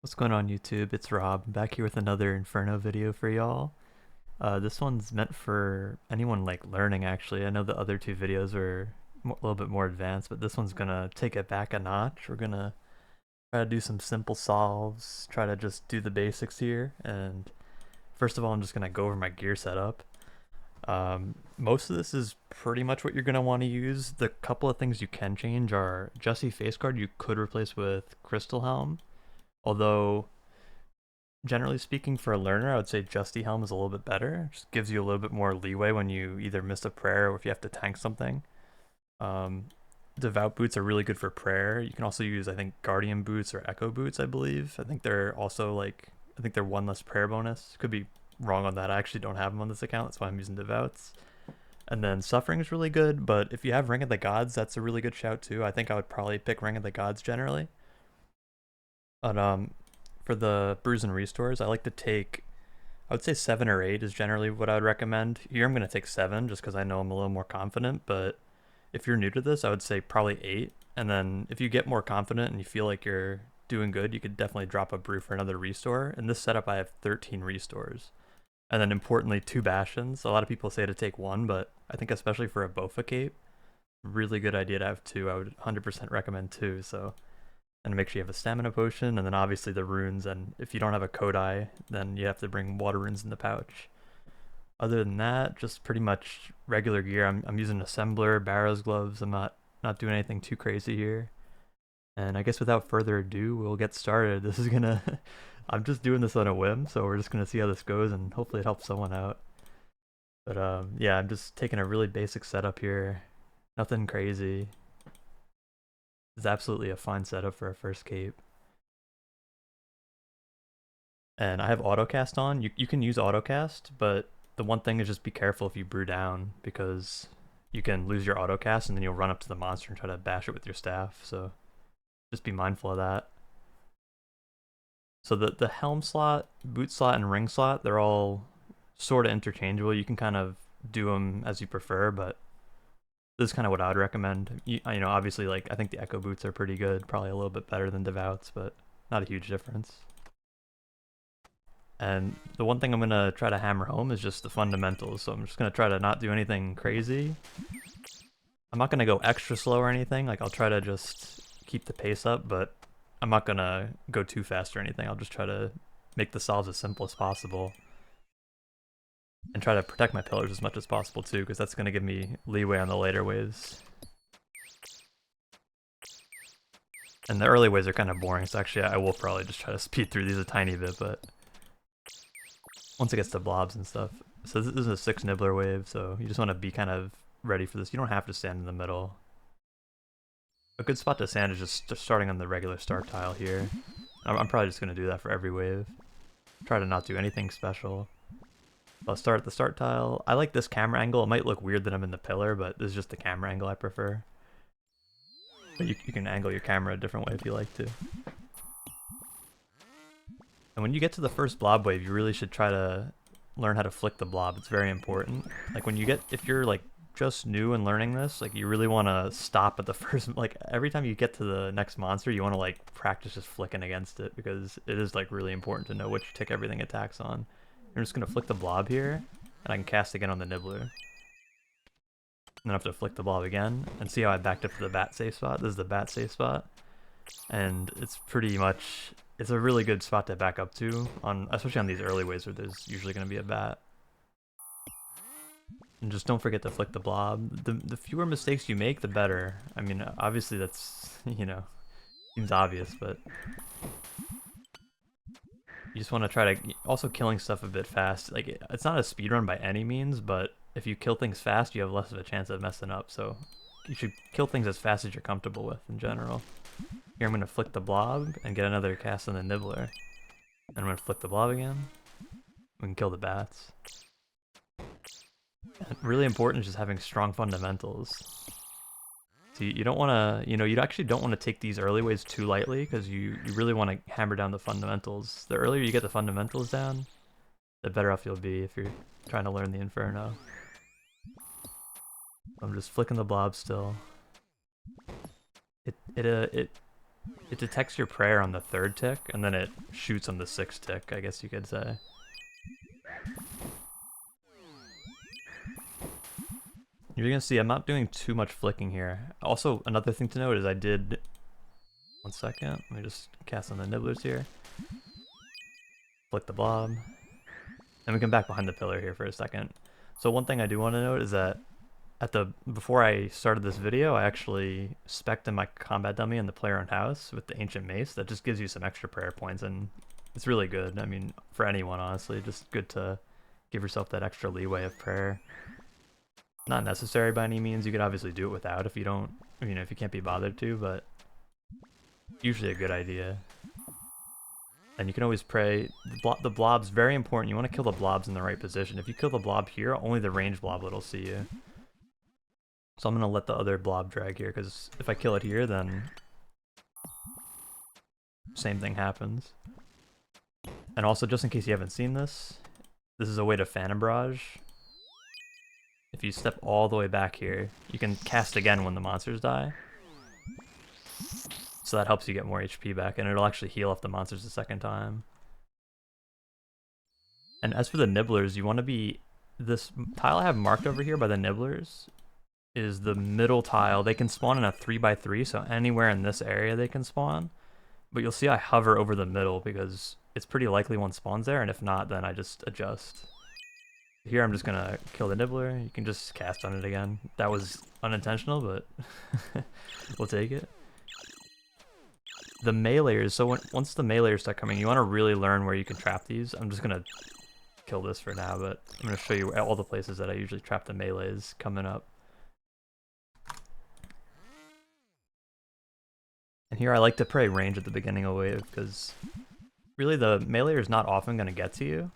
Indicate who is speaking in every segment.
Speaker 1: What's going on YouTube? It's Rob, back here with another Inferno video for y'all. This one's meant for anyone like learning actually. I know the other two videos were a little bit more advanced, but this one's gonna take it back a notch. We're gonna try to do some simple solves, try to just do the basics here. And first of all, I'm just gonna go over my gear setup. Most of this is pretty much what you're gonna want to use. The couple of things you can change are Justi face guard you could replace with Crystal Helm. Although, generally speaking, for a learner, I would say Justi Helm is a little bit better. Just gives you a little bit more leeway when you either miss a prayer or if you have to tank something. Devout boots are really good for prayer. You can also use, I think, Guardian boots or Echo boots, I believe. I think they're also like, I think they're one less prayer bonus. Could be wrong on that. I actually don't have them on this account. That's why I'm using Devouts. And then Suffering is really good, but if you have Ring of the Gods, that's a really good shout too. I think I would probably pick Ring of the Gods generally. But for the brews and restores, I like to take, I would say 7 or 8 is generally what I would recommend. Here I'm going to take 7 just because I know I'm a little more confident, but if you're new to this, I would say probably 8. And then if you get more confident and you feel like you're doing good, you could definitely drop a brew for another restore. In this setup, I have 13 restores. And then importantly, 2 bastions. A lot of people say to take 1, but I think especially for a bowfa cape, really good idea to have 2. I would 100% recommend 2, so... And make sure you have a stamina potion, and then obviously the runes, and if you don't have a Kodai, then you have to bring water runes in the pouch. Other than that, just pretty much regular gear. I'm using assembler, barrows gloves. I'm not doing anything too crazy here. And I guess without further ado, we'll get started. This is gonna... I'm just doing this on a whim, so we're just gonna see how this goes, and hopefully it helps someone out. But yeah, I'm just taking a really basic setup here. Nothing crazy. It's absolutely a fine setup for a first cape. And I have autocast on. You can use autocast, but the one thing is just be careful if you brew down, because you can lose your autocast and then you'll run up to the monster and try to bash it with your staff, so just be mindful of that. So the helm slot, boot slot, and ring slot, they're all sort of interchangeable. You can kind of do them as you prefer, but this is kind of what I would recommend. You know, obviously, like, I think the Echo boots are pretty good, probably a little bit better than Devouts, but not a huge difference. And the one thing I'm going to try to hammer home is just the fundamentals, so I'm just going to try to not do anything crazy. I'm not going to go extra slow or anything, like, I'll try to just keep the pace up, but I'm not going to go too fast or anything. I'll just try to make the solves as simple as possible. And try to protect my pillars as much as possible too, because that's going to give me leeway on the later waves. And the early waves are kind of boring, so actually I will probably just try to speed through these a tiny bit, but once it gets to blobs and stuff. So this is a 6 nibbler wave, so you just want to be kind of ready for this. You don't have to stand in the middle. A good spot to stand is just starting on the regular start tile here. I'm probably just going to do that for every wave. Try to not do anything special. I'll start at the start tile. I like this camera angle. It might look weird that I'm in the pillar, but this is just the camera angle I prefer. But you can angle your camera a different way if you like to. And when you get to the first blob wave, you really should try to learn how to flick the blob. It's very important. Like when you get, if you're like just new and learning this, like you really want to stop at the first, like every time you get to the next monster, you want to like practice just flicking against it, because it is like really important to know which tick everything attacks on. I'm just going to flick the blob here, and I can cast again on the nibbler. And then I have to flick the blob again, and see how I backed up to the bat safe spot. This is the bat safe spot. And it's pretty much, it's a really good spot to back up to, especially on these early waves where there's usually going to be a bat. And just don't forget to flick the blob. The fewer mistakes you make, the better. I mean, obviously that's, you know, seems obvious, but... You just want to try to also killing stuff a bit fast. Like, it's not a speedrun by any means, but if you kill things fast, you have less of a chance of messing up. So you should kill things as fast as you're comfortable with in general. Here I'm going to flick the blob and get another cast on the nibbler. And I'm going to flick the blob again. We can kill the bats. And really important is just having strong fundamentals. So you don't want to, you know, you actually don't want to take these early waves too lightly, because you really want to hammer down the fundamentals. The earlier you get the fundamentals down, the better off you'll be if you're trying to learn the Inferno. I'm just flicking the blob still. It It detects your prayer on the 3rd tick, and then it shoots on the 6th tick, I guess you could say. You're gonna see I'm not doing too much flicking here. Also, another thing to note is I did... 1 second, let me just cast on the nibblers here. Flick the blob. And we come back behind the pillar here for a second. So one thing I do want to note is that before I started this video, I actually spec'd in my combat dummy in the player-owned house with the ancient mace. That just gives you some extra prayer points, and it's really good. I mean, for anyone, honestly, just good to give yourself that extra leeway of prayer. Not necessary by any means. You could obviously do it without if you don't, you know, if you can't be bothered to, but usually a good idea. And you can always pray. The blob's very important. You want to kill the blobs in the right position. If you kill the blob here, only the ranged blob will see you. So I'm going to let the other blob drag here, because if I kill it here, then same thing happens. And also, just in case you haven't seen this, this is a way to Phantom Barrage. If you step all the way back here, you can cast again when the monsters die. So that helps you get more HP back, and it'll actually heal off the monsters the 2nd time. And as for the nibblers, you want to be... This tile I have marked over here by the nibblers is the middle tile. They can spawn in a 3x3, so anywhere in this area they can spawn. But you'll see I hover over the middle because it's pretty likely one spawns there, and if not, then I just adjust. Here I'm just gonna kill the nibbler. You can just cast on it again. That was unintentional, but we'll take it. The meleeers, so once the meleeers start coming, you want to really learn where you can trap these. I'm just gonna kill this for now, but I'm gonna show you all the places that I usually trap the melees coming up. And here I like to pray range at the beginning of a wave, because really the meleeer is not often gonna get to you.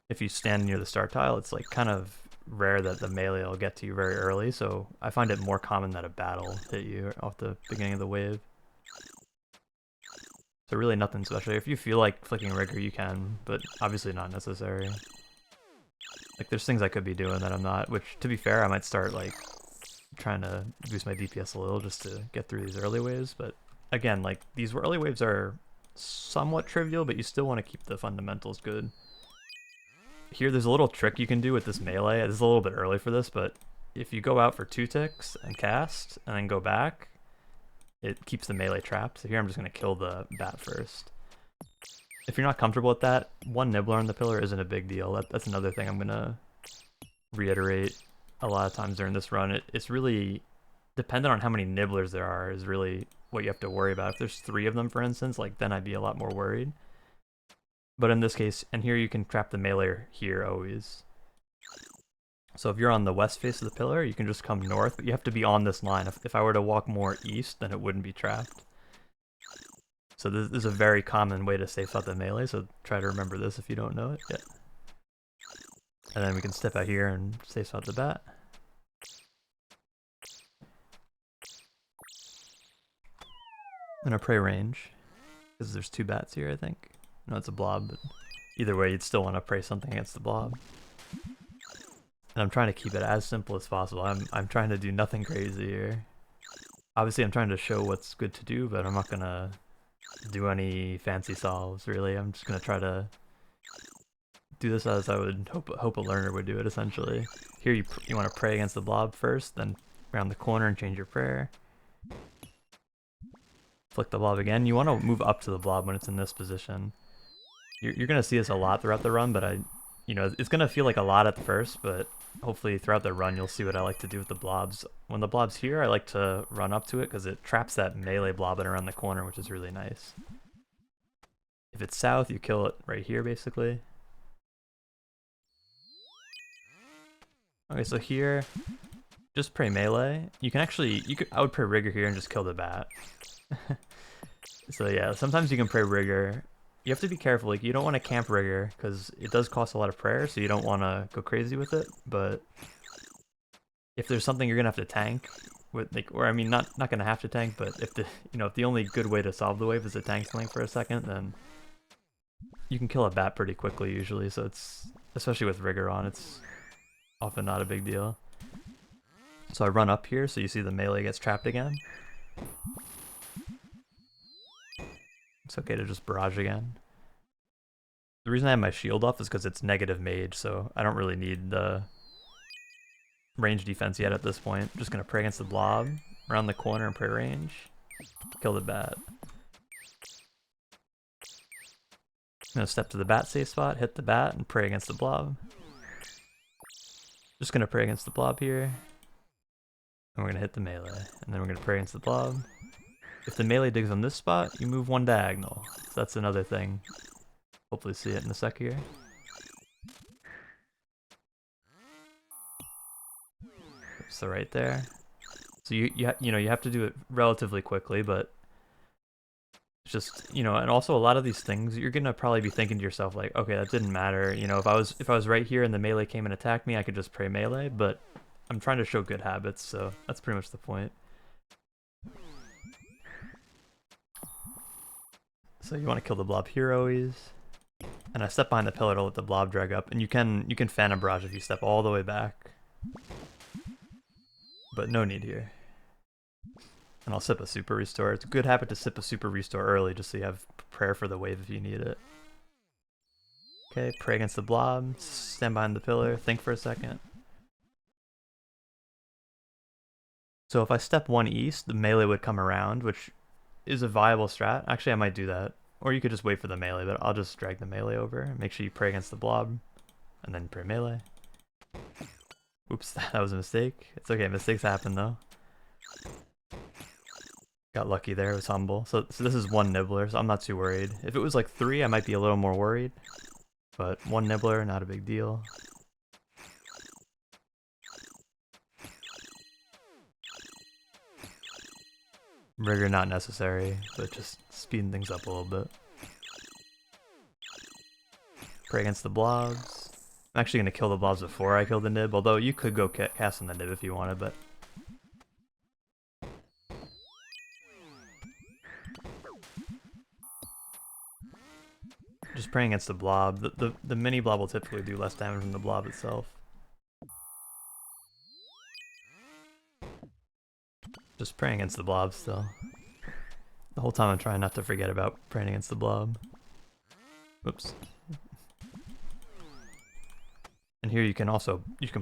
Speaker 1: If you stand near the start tile, it's like kind of rare that the melee will get to you very early, so I find it more common that a battle hit you off the beginning of the wave. So really nothing special. If you feel like flicking rigor, you can, but obviously not necessary. Like, there's things I could be doing that I'm not, which, to be fair, I might start, like, trying to boost my DPS a little just to get through these early waves, but again, like, these early waves are somewhat trivial, but you still want to keep the fundamentals good. Here, there's a little trick you can do with this melee. This is a little bit early for this, but if you go out for 2 ticks and cast, and then go back, it keeps the melee trapped. So here I'm just going to kill the bat first. If you're not comfortable with that, 1 nibbler on the pillar isn't a big deal. That's another thing I'm going to reiterate a lot of times during this run. It's really dependent on how many nibblers there are is really what you have to worry about. If there's 3 of them, for instance, like, then I'd be a lot more worried. But in this case, and here you can trap the melee here always. So if you're on the west face of the pillar, you can just come north, but you have to be on this line. If I were to walk more east, then it wouldn't be trapped. So this is a very common way to safe out the melee, so try to remember this if you don't know it yet. And then we can step out here and safe out the bat. I'm gonna pray range, because there's 2 bats here, I think. No, it's a blob, but either way, you'd still want to pray something against the blob. And I'm trying to keep it as simple as possible. I'm trying to do nothing crazy here. Obviously, I'm trying to show what's good to do, but I'm not gonna do any fancy solves, really. I'm just gonna try to do this as I would hope a learner would do it, essentially. Here, you want to pray against the blob first, then around the corner and change your prayer. Flick the blob again. You want to move up to the blob when it's in this position. You're gonna see this a lot throughout the run, but it's gonna feel like a lot at first, but hopefully throughout the run you'll see what I like to do with the blobs. When the blob's here, I like to run up to it because it traps that melee blobbing around the corner, which is really nice. If it's south, you kill it right here, basically. Okay, so here, just pray melee. You can actually, I would pray rigor here and just kill the bat. So yeah, sometimes you can pray rigor. You have to be careful, like, you don't want to camp rigor, because it does cost a lot of prayer, so you don't want to go crazy with it, but if there's something you're going to have to tank, with, like, or I mean, not going to have to tank, but if the only good way to solve the wave is to tank something for a second, then you can kill a bat pretty quickly usually, so it's, especially with rigor on, it's often not a big deal. So I run up here, so you see the melee gets trapped again. It's okay to just barrage again. The reason I have my shield off is because it's negative mage, so I don't really need the range defense yet at this point. Just gonna pray against the blob, around the corner and pray range. Kill the bat. I'm gonna step to the bat safe spot, hit the bat, and pray against the blob. Just gonna pray against the blob here. And we're gonna hit the melee. And then we're gonna pray against the blob. If the melee digs on this spot, you move one diagonal. So that's another thing. Hopefully see it in a sec here. So right there. So you have to do it relatively quickly, but it's just, and also a lot of these things you're gonna probably be thinking to yourself like, okay, that didn't matter. If I was right here and the melee came and attacked me, I could just pray melee, but I'm trying to show good habits, so that's pretty much the point. So you want to kill the blob here always. And I step behind the pillar to let the blob drag up, and you can Phantom Barrage if you step all the way back. But no need here. And I'll sip a Super Restore. It's a good habit to sip a Super Restore early just so you have prayer for the wave if you need it. Okay, pray against the blob, stand behind the pillar, think for a second. So if I step one east, the melee would come around, which is a viable strat. Actually, I might do that. Or you could just wait for the melee, but I'll just drag the melee over. Make sure you pray against the blob, and then pray melee. Oops, that was a mistake. It's okay, mistakes happen though. Got lucky there, it was humble. So this is one nibbler, so I'm not too worried. If it was like 3, I might be a little more worried. But one nibbler, not a big deal. Rigor not necessary, but just speeding things up a little bit. Pray against the blobs. I'm actually going to kill the blobs before I kill the nib, although you could go cast on the nib if you wanted, but... Just praying against the blob. The mini blob will typically do less damage than the blob itself. Just praying against the blob still. The whole time I'm trying not to forget about praying against the blob. Oops. And here you can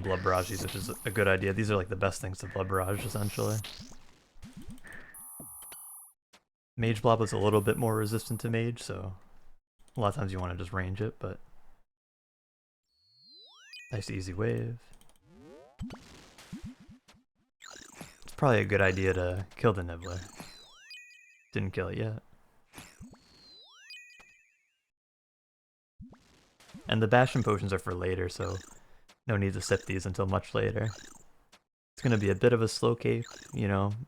Speaker 1: blood barrage these, which is a good idea. These are like the best things to blood barrage essentially. Mage blob is a little bit more resistant to mage, so a lot of times you want to just range it, but nice easy wave. It's probably a good idea to kill the nibbler. Didn't kill it yet. And the bastion potions are for later, so no need to sip these until much later. It's gonna be a bit of a slow cape,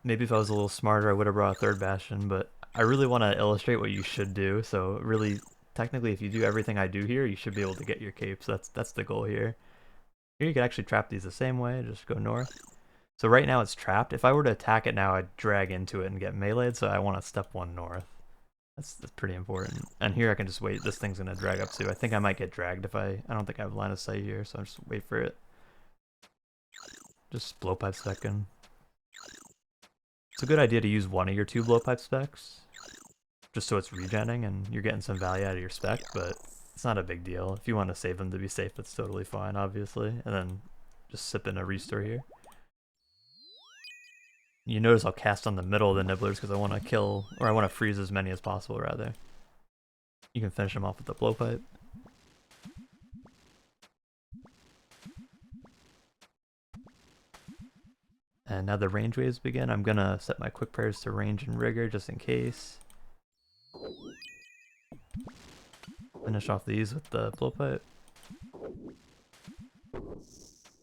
Speaker 1: maybe if I was a little smarter I would have brought a third bastion, but I really want to illustrate what you should do, so really, technically if you do everything I do here, you should be able to get your capes. That's the goal here. Here you can actually trap these the same way, just go north. So right now it's trapped. If I were to attack it now, I'd drag into it and get meleeed, so I want to step one north. That's pretty important. And here I can just wait. This thing's going to drag up too. I think I might get dragged if I don't think I have line of sight here, so I'll just wait for it. Just blowpipe spec in. It's a good idea to use one of your 2 blowpipe specs, just so it's regenning and you're getting some value out of your spec, but it's not a big deal. If you want to save them to be safe, that's totally fine, obviously. And then just sip in a restore here. You notice I'll cast on the middle of the nibblers because I want to kill, or I want to freeze as many as possible, rather. You can finish them off with the blowpipe. And now the range waves begin. I'm going to set my quick prayers to range and rigor just in case. Finish off these with the blowpipe.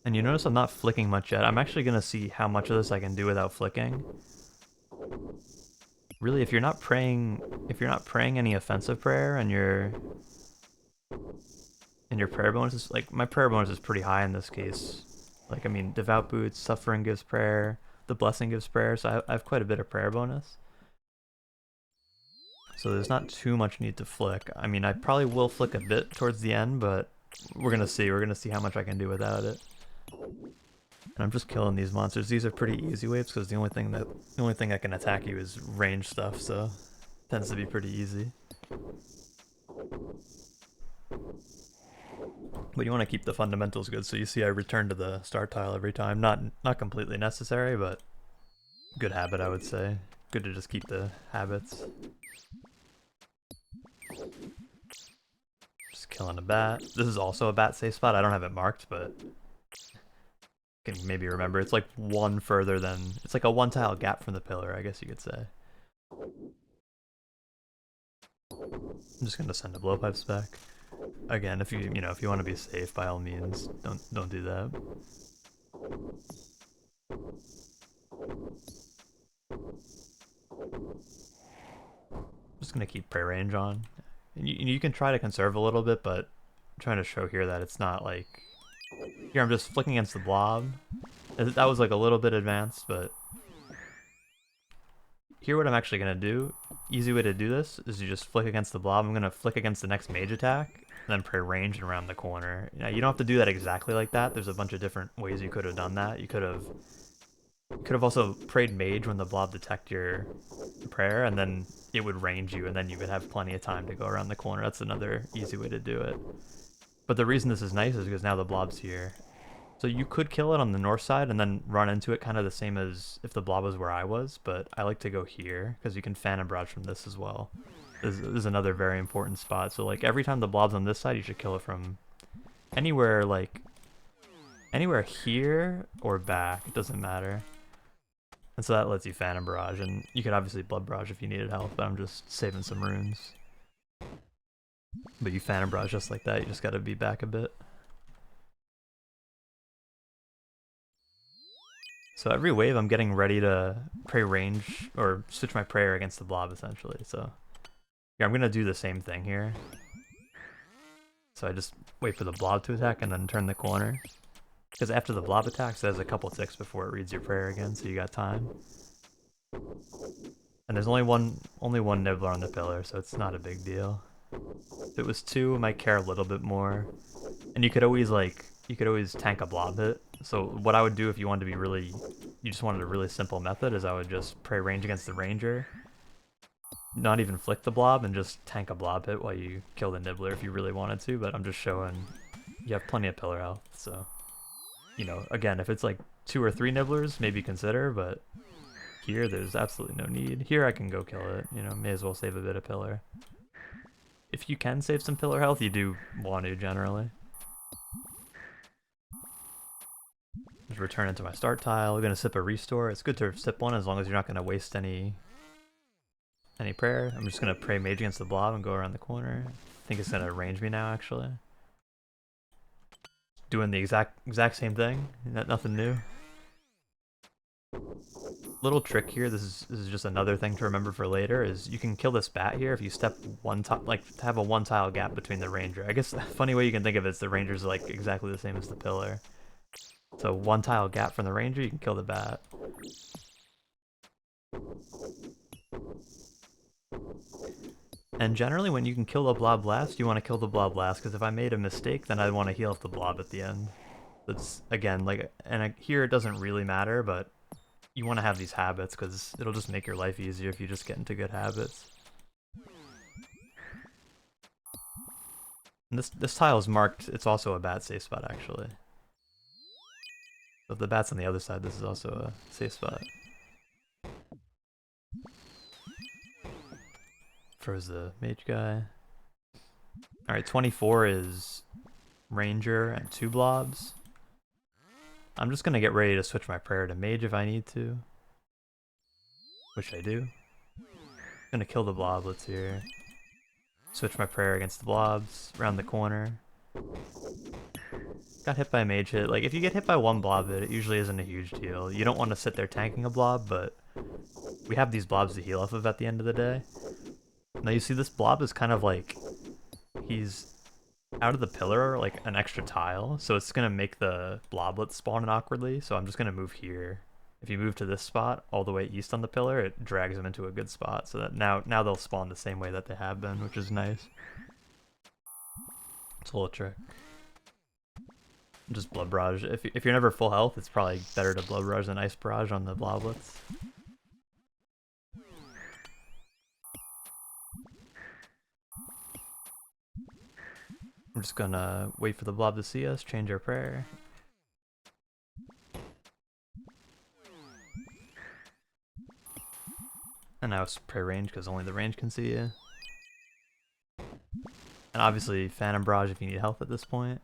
Speaker 1: And you notice I'm not flicking much yet. I'm actually going to see how much of this I can do without flicking. Really, if you're not praying any offensive prayer and your prayer bonus is, like, my prayer bonus is pretty high in this case. Like, I mean, Devout Boots, Suffering gives prayer, the Blessing gives prayer, so I have quite a bit of prayer bonus. So there's not too much need to flick. I mean, I probably will flick a bit towards the end, but we're gonna see. We're gonna see how much I can do without it. And I'm just killing these monsters. These are pretty easy waves because the only thing that can attack you is range stuff, so it tends to be pretty easy. But you want to keep the fundamentals good, so you see I return to the start tile every time. Not completely necessary, but good habit, I would say. Good to just keep the habits. Just killing a bat. This is also a bat safe spot. I don't have it marked, but can maybe remember. It's like one further than... It's like a one tile gap from the pillar, I guess you could say. I'm just gonna send the blowpipes back. Again, if you want to be safe, by all means, don't do that. Just gonna keep prey range on. And you can try to conserve a little bit, but I'm trying to show here that it's not like... Here I'm just flicking against the blob. That was like a little bit advanced, but... Here what I'm actually gonna do, easy way to do this, is you just flick against the blob. I'm gonna flick against the next mage attack, and then prey range and around the corner. You don't have to do that exactly like that. There's a bunch of different ways you could have done that. You could have also prayed mage when the blob detect your prayer, and then it would range you, and then you would have plenty of time to go around the corner. That's another easy way to do it. But the reason this is nice is because now the blob's here. So you could kill it on the north side and then run into it kind of the same as if the blob was where I was, but I like to go here because you can fan and barrage from this as well. This is another very important spot. So like every time the blob's on this side, you should kill it from anywhere, like anywhere here or back. It doesn't matter. And so that lets you fan and barrage, and you could obviously blood barrage if you needed help, but I'm just saving some runes. But you fan and barrage just like that, you just gotta be back a bit. So every wave I'm getting ready to prey range, or switch my prayer against the blob essentially, so... Yeah, I'm gonna do the same thing here. So I just wait for the blob to attack and then turn the corner. Because after the blob attacks, there's a couple ticks before it reads your prayer again, so you got time. And there's only one nibbler on the pillar, so it's not a big deal. If it was two, I might care a little bit more. And you could always tank a blob hit. So what I would do if you wanted to be really, you just wanted a really simple method, is I would just pray range against the ranger, not even flick the blob, and just tank a blob hit while you kill the nibbler if you really wanted to. But I'm just showing you have plenty of pillar health, so again, if it's like 2 or 3 nibblers, maybe consider, but here there's absolutely no need. Here I can go kill it, may as well save a bit of pillar. If you can save some pillar health, you do want to generally. Just return into my start tile. We're gonna sip a restore. It's good to sip one as long as you're not gonna waste any prayer. I'm just gonna pray mage against the blob and go around the corner. I think it's gonna range me now actually. Doing the exact same thing. Nothing new. Little trick here. This is just another thing to remember for later. Is you can kill this bat here if you step one tile, like have a 1 tile gap between the ranger. I guess a funny way you can think of it is the ranger's like exactly the same as the pillar. So 1 tile gap from the ranger, you can kill the bat. And generally when you can kill the blob last, you want to kill the blob last, because if I made a mistake, then I want to heal up the blob at the end. That's, again, like, and here it doesn't really matter, but you want to have these habits, because it'll just make your life easier if you just get into good habits. And this tile is marked, it's also a bat safe spot, actually. So if the bat's on the other side, this is also a safe spot. Froze the mage guy. Alright, 24 is ranger and 2 blobs. I'm just gonna get ready to switch my prayer to mage if I need to. Which I do. Gonna kill the bloblets here. Switch my prayer against the blobs, around the corner. Got hit by a mage hit. Like, if you get hit by 1 blob hit, it usually isn't a huge deal. You don't want to sit there tanking a blob, but we have these blobs to heal off of at the end of the day. Now you see this blob is kind of like, he's out of the pillar, like an extra tile, so it's gonna make the bloblets spawn in awkwardly, so I'm just gonna move here. If you move to this spot, all the way east on the pillar, it drags them into a good spot, so that now they'll spawn the same way that they have been, which is nice. It's a little trick. Just blood barrage. If you're never full health, it's probably better to blood barrage than ice barrage on the bloblets. I'm just gonna wait for the blob to see us, change our prayer. And now it's prayer range because only the range can see you. And obviously Phantom Barrage if you need health at this point.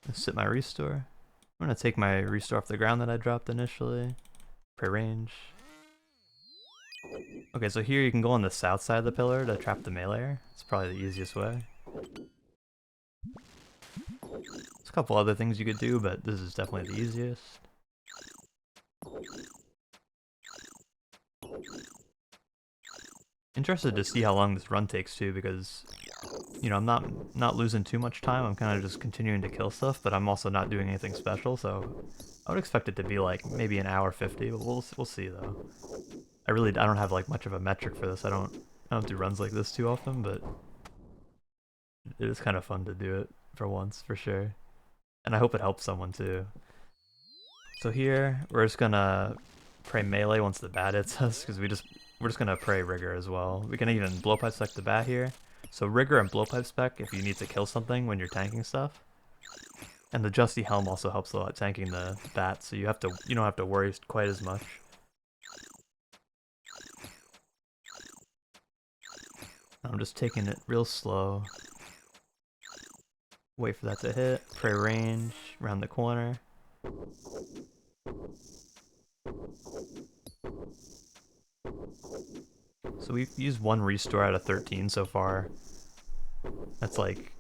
Speaker 1: Let's sit my restore. I'm gonna take my restore off the ground that I dropped initially. Prayer range. Okay, so here you can go on the south side of the pillar to trap the melee. It's probably the easiest way. There's a couple other things you could do, but this is definitely the easiest. Interested to see how long this run takes too, because you know I'm not losing too much time. I'm kind of just continuing to kill stuff, but I'm also not doing anything special. So I would expect it to be like maybe an hour 50, but we'll see though. I don't have like much of a metric for this. I don't do runs like this too often, but it is kind of fun to do it for once for sure. And I hope it helps someone too. So here we're just gonna pray melee once the bat hits us, because we're just gonna pray rigor as well. We can even blowpipe spec the bat here. So rigor and blowpipe spec if you need to kill something when you're tanking stuff. And the Justi helm also helps a lot tanking the bat, so you don't have to worry quite as much. I'm just taking it real slow. Wait for that to hit. Pray range around the corner. So we've used one restore out of 13 so far. That's like,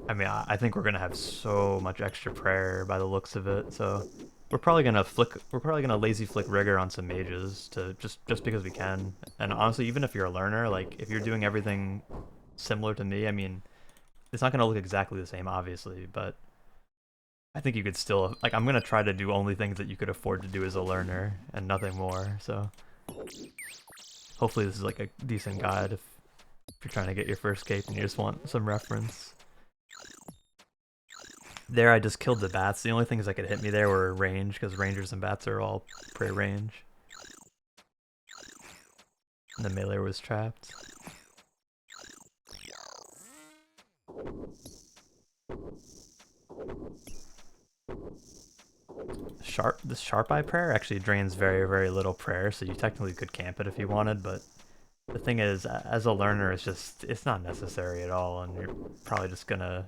Speaker 1: I mean, I think we're gonna have so much extra prayer by the looks of it. So we're probably gonna lazy flick rigor on some mages to just because we can. And honestly, even if you're a learner, like if you're doing everything similar to me, I mean, it's not gonna look exactly the same, obviously, but I think you could still, like, I'm gonna try to do only things that you could afford to do as a learner and nothing more. So hopefully this is like a decent guide if you're trying to get your first cape and you just want some reference. There I just killed the bats. The only things that could hit me there were range, because rangers and bats are all prey range. And the melee was trapped. This sharp eye prayer actually drains very, very little prayer, so you technically could camp it if you wanted, but the thing is, as a learner, it's not necessary at all, and you're probably just gonna,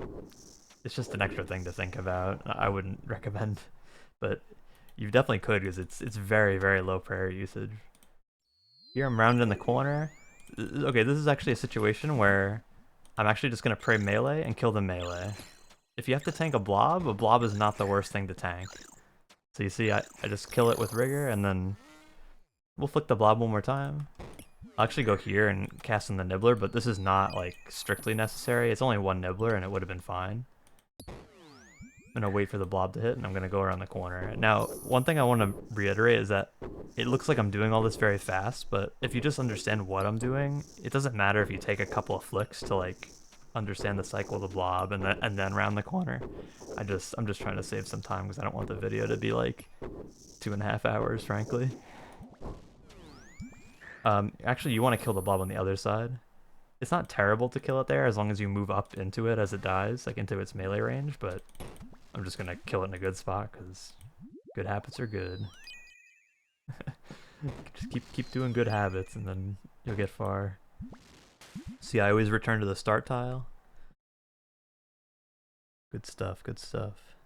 Speaker 1: it's just an extra thing to think about. I wouldn't recommend, but you definitely could, because it's very, very low prayer usage. Here I'm rounding the corner. Okay, this is actually a situation where I'm actually just gonna pray melee and kill the melee. If you have to tank a blob is not the worst thing to tank. So you see, I just kill it with rigor, and then we'll flick the blob one more time. I'll actually go here and cast in the nibbler, but this is not like strictly necessary. It's only one nibbler, and it would have been fine. I'm gonna wait for the blob to hit, and I'm gonna go around the corner. Now, one thing I want to reiterate is that it looks like I'm doing all this very fast, but if you just understand what I'm doing, it doesn't matter if you take a couple of flicks to like understand the cycle of the blob and then round the corner. I'm just trying to save some time because I don't want the video to be like 2.5 hours, frankly. Actually, you want to kill the blob on the other side. It's not terrible to kill it there as long as you move up into it as it dies, like into its melee range, but I'm just gonna kill it in a good spot because good habits are good. Just keep doing good habits and then you'll get far. See, I always return to the start tile. Good stuff, good stuff.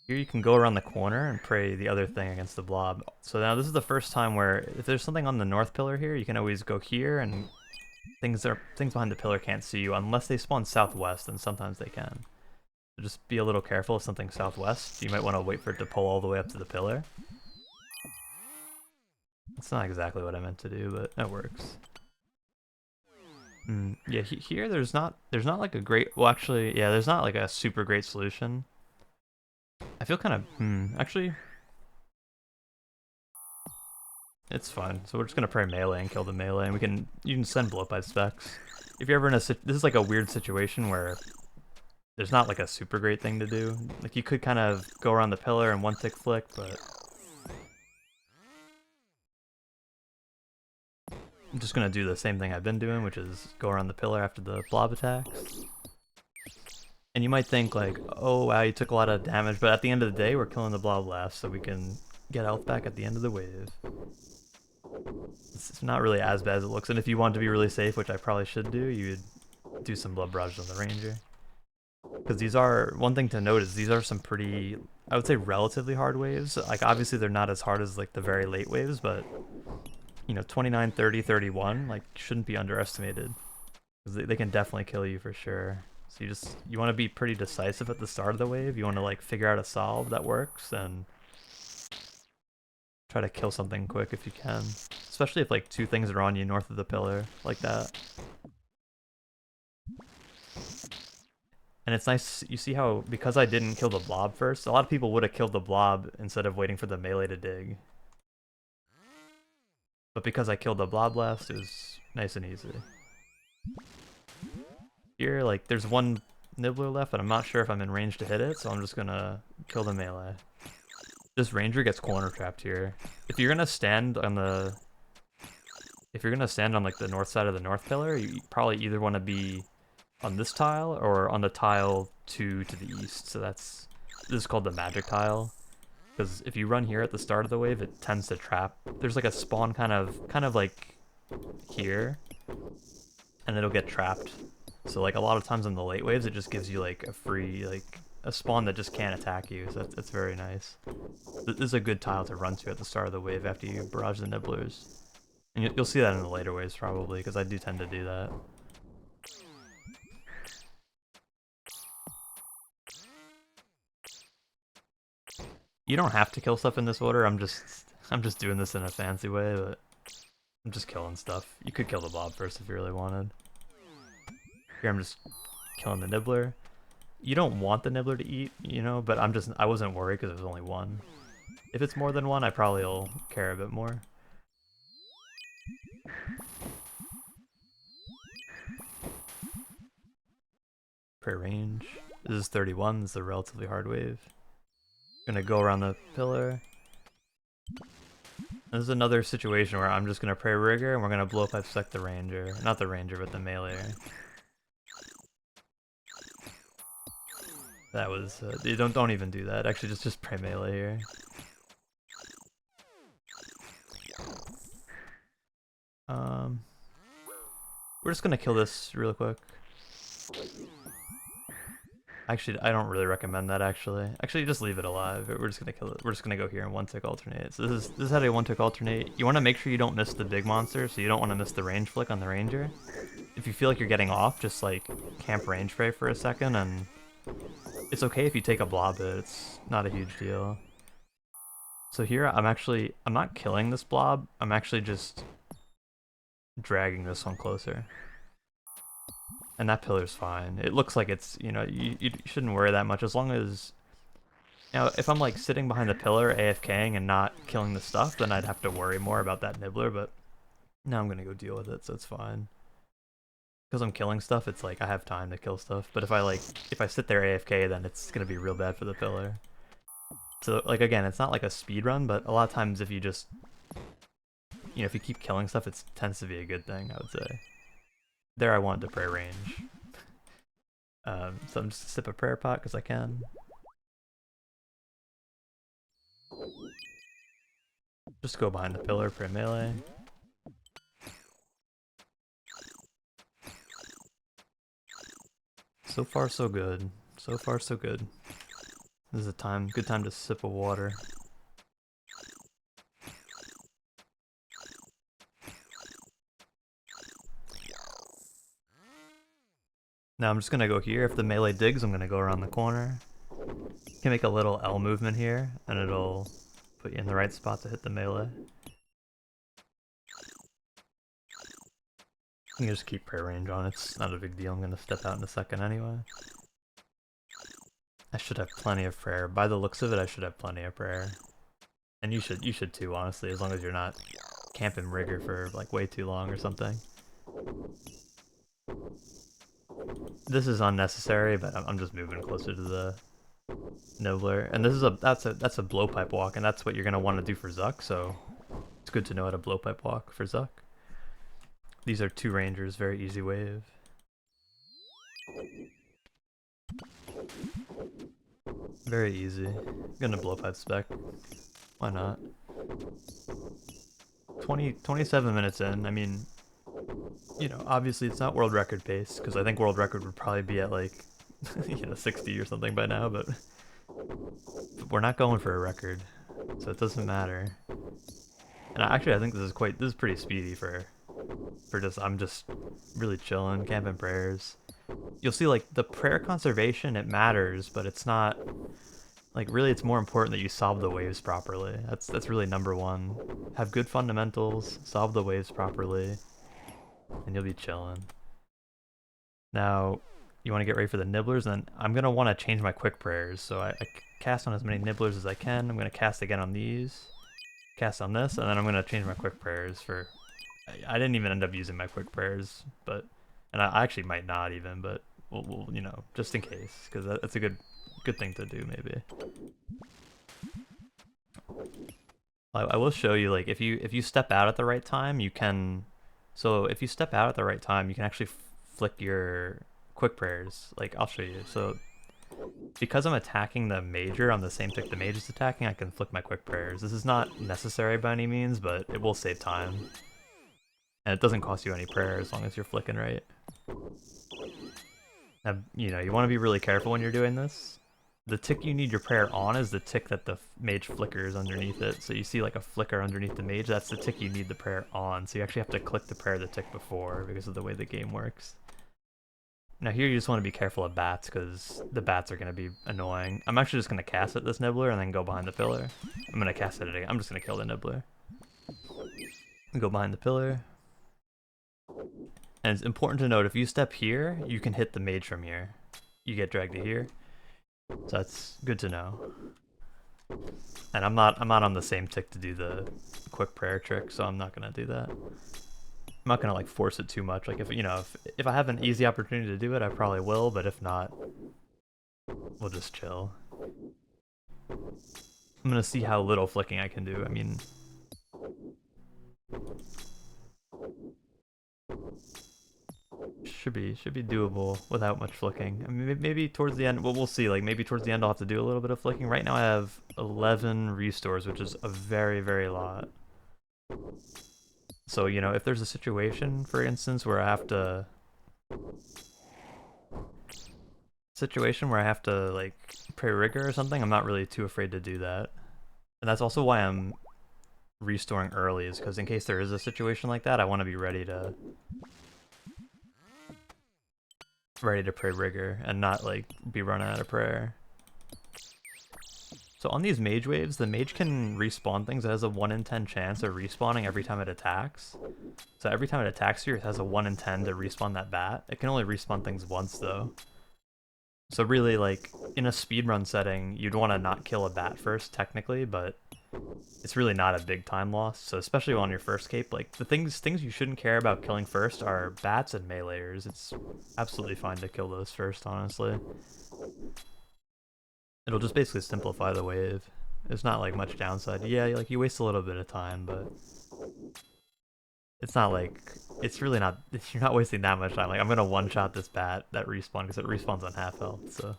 Speaker 1: Here you can go around the corner and pray the other thing against the blob. So now this is the first time where if there's something on the north pillar here, you can always go here, and things behind the pillar can't see you unless they spawn southwest, and sometimes they can. So just be a little careful if something's southwest. You might want to wait for it to pull all the way up to the pillar. That's not exactly what I meant to do, but it works. Yeah, here there's not like a great, well actually, yeah, there's not like a super great solution. I feel kind of, actually, it's fine. So we're just gonna pray melee and kill the melee, and you can send blowpipe specs. If you're ever in this is like a weird situation where there's not like a super great thing to do. Like you could kind of go around the pillar and one tick flick, but I'm just gonna do the same thing I've been doing, which is go around the pillar after the blob attacks. And you might think like, oh wow, you took a lot of damage, but at the end of the day, we're killing the blob last, so we can get health back at the end of the wave. It's not really as bad as it looks, and if you want to be really safe, which I probably should do, you'd do some blood barrages on the ranger. Because these are, one thing to note is these are some pretty, I would say relatively hard waves. Like obviously they're not as hard as like the very late waves, but you know, 29, 30, 31, like shouldn't be underestimated. Because they can definitely kill you for sure. So you want to be pretty decisive at the start of the wave. You want to like figure out a solve that works and try to kill something quick if you can. Especially if like two things are on you north of the pillar, like that. And it's nice, you see how, because I didn't kill the blob first, a lot of people would have killed the blob instead of waiting for the melee to dig. But because I killed the blob last, it was nice and easy. Here, like, there's one nibbler left, but I'm not sure if I'm in range to hit it, so I'm just gonna kill the melee. This ranger gets corner trapped here. If you're gonna stand on the... If you're gonna stand on, like, the north side of the north pillar, you probably either want to be on this tile or on the tile 2 to the east. So this is called the magic tile. Because if you run here at the start of the wave, it tends to trap. There's like a spawn kind of like here, and it'll get trapped. So like a lot of times in the late waves, it just gives you like a free, like a spawn that just can't attack you. So that's very nice. This is a good tile to run to at the start of the wave after you barrage the nibblers. And you'll see that in the later waves probably, because I do tend to do that. You don't have to kill stuff in this order. I'm just doing this in a fancy way, but I'm just killing stuff. You could kill the blob first if you really wanted. Here I'm just killing the nibbler. You don't want the nibbler to eat, you know, but I wasn't worried because there's only one. If it's more than one, I probably will care a bit more. Per range. This is 31. This is a relatively hard wave. Gonna go around the pillar. This is another situation where I'm just gonna pray rigor and we're gonna blow pipe sec the ranger. Not the ranger, but the melee. That was don't even do that. Actually just pray melee here. We're just gonna kill this real quick. Actually, I don't really recommend that, actually. Actually, just leave it alive. We're just gonna kill it. We're just gonna go here and one-tick alternate. So this is how to one-tick alternate. You want to make sure you don't miss the big monster, so you don't want to miss the range flick on the ranger. If you feel like you're getting off, just like camp range spray for a second, and it's okay if you take a blob hit. It's not a huge deal. So here, I'm not killing this blob. I'm actually just dragging this one closer. And that pillar's fine. It looks like it's, you know, you shouldn't worry that much as long as... Now, if I'm like sitting behind the pillar AFKing and not killing the stuff, then I'd have to worry more about that nibbler, but now I'm gonna go deal with it, so it's fine. Because I'm killing stuff, it's like I have time to kill stuff, but if I sit there AFK, then it's gonna be real bad for the pillar. So, like, again, it's not like a speed run, but a lot of times if you just... You know, if you keep killing stuff, it tends to be a good thing, I would say. There I wanted to pray range. So I'm just gonna sip a prayer pot because I can. Just go behind the pillar, pray melee. So far so good. So far so good. This is a good time to sip of water. Now I'm just gonna go here. If the melee digs, I'm gonna go around the corner. You can make a little L movement here, and it'll put you in the right spot to hit the melee. You can just keep prayer range on. It's not a big deal. I'm gonna step out in a second anyway. I should have plenty of prayer. By the looks of it, I should have plenty of prayer. And you should too, honestly, as long as you're not camping rigor for like way too long or something. This is unnecessary, but I'm just moving closer to the nibbler. And this is that's a blowpipe walk, and that's what you're gonna want to do for Zuck. So it's good to know how to blowpipe walk for Zuck. These are 2 rangers, very easy wave. Very easy. Gonna blowpipe spec. Why not? 27 minutes in. I mean, you know, obviously it's not world record pace, because I think world record would probably be at like, 60 or something by now, but we're not going for a record, so it doesn't matter. And I think this is pretty speedy for I'm just really chilling, camping prayers. You'll see like the prayer conservation, it matters, but it's not like really it's more important that you solve the waves properly. That's really number one. Have good fundamentals, solve the waves properly, and you'll be chilling. Now, you want to get ready for the nibblers, and then I'm gonna want to change my quick prayers. So I cast on as many nibblers as I can. I'm gonna cast again on these, cast on this, and then I'm gonna change my quick prayers for. I didn't even end up using my quick prayers, but and I actually might not even, but we'll you know, just in case, because that's a good thing to do maybe. I will show you, like, if you step out at the right time, you can. So if you step out at the right time, you can actually flick your quick prayers. Like, I'll show you. So because I'm attacking the major on the same tick the mage is attacking, I can flick my quick prayers. This is not necessary by any means, but it will save time. And it doesn't cost you any prayer as long as you're flicking right. Now, you know, you want to be really careful when you're doing this. The tick you need your prayer on is the tick that the mage flickers underneath it. So you see like a flicker underneath the mage, that's the tick you need the prayer on. So you actually have to click the prayer the tick before because of the way the game works. Now here you just want to be careful of bats because the bats are going to be annoying. I'm actually just going to cast at this nibbler and then go behind the pillar. I'm going to cast at it again. I'm just going to kill the nibbler. Go behind the pillar. And it's important to note, if you step here, you can hit the mage from here. You get dragged to here. So that's good to know. And I'm not on the same tick to do the quick prayer trick, so I'm not gonna do that. I'm not gonna like force it too much. Like if I have an easy opportunity to do it, I probably will, but if not, we'll just chill. I'm gonna see how little flicking I can do. I mean, should be doable without much flicking. I mean, maybe towards the end, well, we'll see. Like maybe towards the end, I'll have to do a little bit of flicking. Right now, I have 11 restores, which is a very, very lot. So you know, if there's a situation, for instance, where I have to, like pray rigor or something, I'm not really too afraid to do that. And that's also why I'm restoring early, is because in case there is a situation like that, I want to be ready to pray rigor and not like be running out of prayer. So on these mage waves, the mage can respawn things. It has a 1 in 10 chance of respawning every time it attacks. So every time it attacks you, it has a 1 in 10 to respawn that bat. It can only respawn things once though. So really, like in a speedrun setting, you'd want to not kill a bat first technically, but it's really not a big time loss. So especially on your first cape, like the things you shouldn't care about killing first are bats and meleeers. It's absolutely fine to kill those first, honestly. It'll just basically simplify the wave. There's not like much downside. Yeah, like you waste a little bit of time, but it's not like, it's really not, you're not wasting that much time. Like I'm gonna one-shot this bat that respawn because it respawns on half health, so.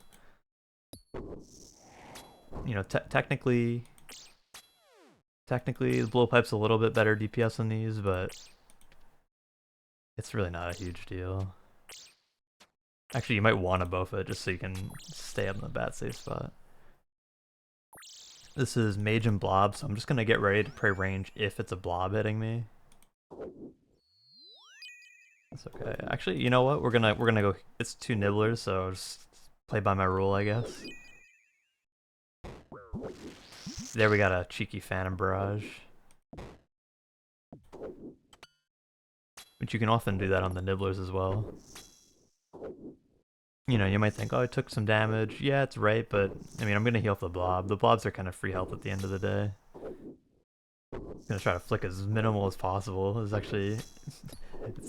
Speaker 1: You know, technically the blowpipe's a little bit better DPS than these, but it's really not a huge deal. Actually, you might want to bowfa just so you can stay up in the bat safe spot. This is mage and blob, so I'm just gonna get ready to pray range if it's a blob hitting me. That's okay. Actually, you know what? We're gonna go. It's 2 nibblers, so just play by my rule, I guess. There we got a cheeky Phantom Barrage. But you can often do that on the nibblers as well. You know, you might think, oh, I took some damage. Yeah, it's right, but I mean, I'm gonna heal the blob. The blobs are kind of free health at the end of the day. I'm gonna try to flick as minimal as possible. It's actually,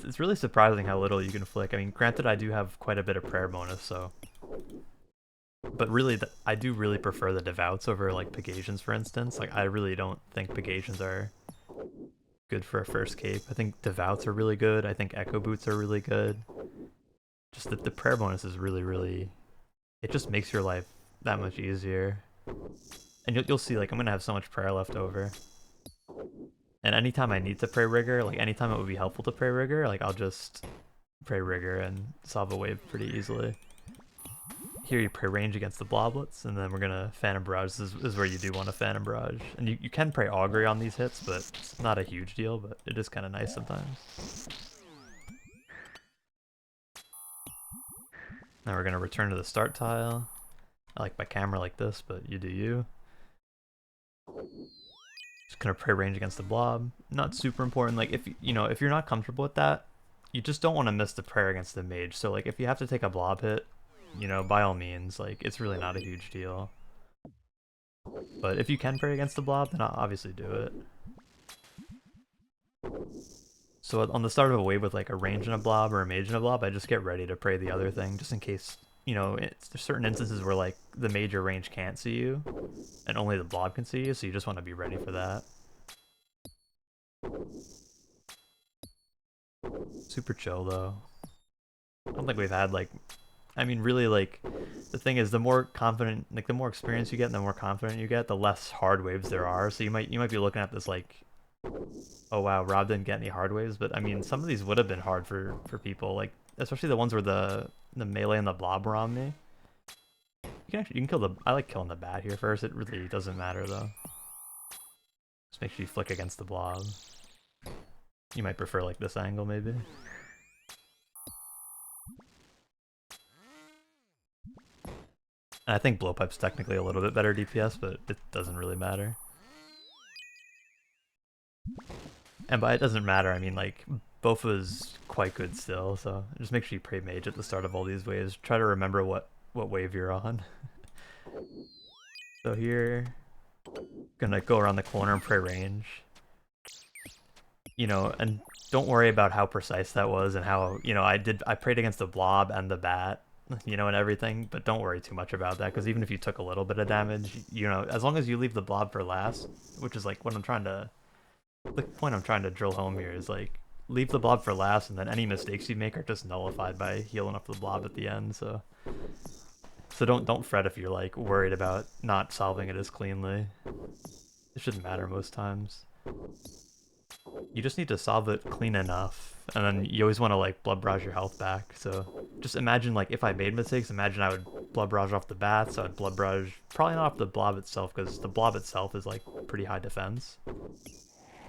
Speaker 1: it's really surprising how little you can flick. I mean, granted, I do have quite a bit of prayer bonus, so. But really, I do really prefer the devoutes over like pegasians, for instance. Like, I really don't think pegasians are good for a first cape. I think Devouts are really good. I think Echo Boots are really good. Just that the prayer bonus is really, it just makes your life that much easier. And you'll see, like, I'm gonna have so much prayer left over. And anytime I need to pray rigor, like anytime it would be helpful to pray rigor, like I'll just pray rigor and solve a wave pretty easily. Here you pray range against the bloblets, and then we're gonna Phantom Barrage. This is where you do want to Phantom Barrage. And you can pray Augury on these hits, but it's not a huge deal, but it is kind of nice sometimes. Now we're gonna return to the start tile. I like my camera like this, but you do you. Just gonna pray range against the blob. Not super important. Like if if you're not comfortable with that, you just don't want to miss the prayer against the mage. So like if you have to take a blob hit, by all means, like it's really not a huge deal. But if you can pray against the blob, then I'll obviously do it. So on the start of a wave with like a range and a blob or a mage and a blob, I just get ready to pray the other thing, just in case, there's certain instances where like the mage or range can't see you, and only the blob can see you, so you just want to be ready for that. Super chill though. I don't think we've had like, really like, the thing is the more confident, like the more experience you get and the more confident you get, the less hard waves there are. So you might be looking at this like, oh wow, Rob didn't get any hard waves, but some of these would have been hard for people, like especially the ones where the melee and the blob were on me. You can kill the, I like killing the bat here first. It really doesn't matter though. Just make sure you flick against the blob. You might prefer like this angle maybe. And I think Blowpipe's technically a little bit better DPS, but it doesn't really matter. And by it doesn't matter, I mean like bowfa's quite good still, so just make sure you pray mage at the start of all these waves. Try to remember what wave you're on. So here, gonna go around the corner and pray range. And don't worry about how precise that was and how, I prayed against the blob and the bat, and everything, but don't worry too much about that, because even if you took a little bit of damage, as long as you leave the blob for last, which is like what the point I'm trying to drill home here is like, leave the blob for last, and then any mistakes you make are just nullified by healing up the blob at the end, so don't fret if you're like worried about not solving it as cleanly. It shouldn't matter most times. You just need to solve it clean enough, and then you always want to like blood barrage your health back. So just imagine like if I made mistakes, imagine I would blood barrage off the bats, so I'd blood barrage probably not off the blob itself, because the blob itself is like pretty high defense,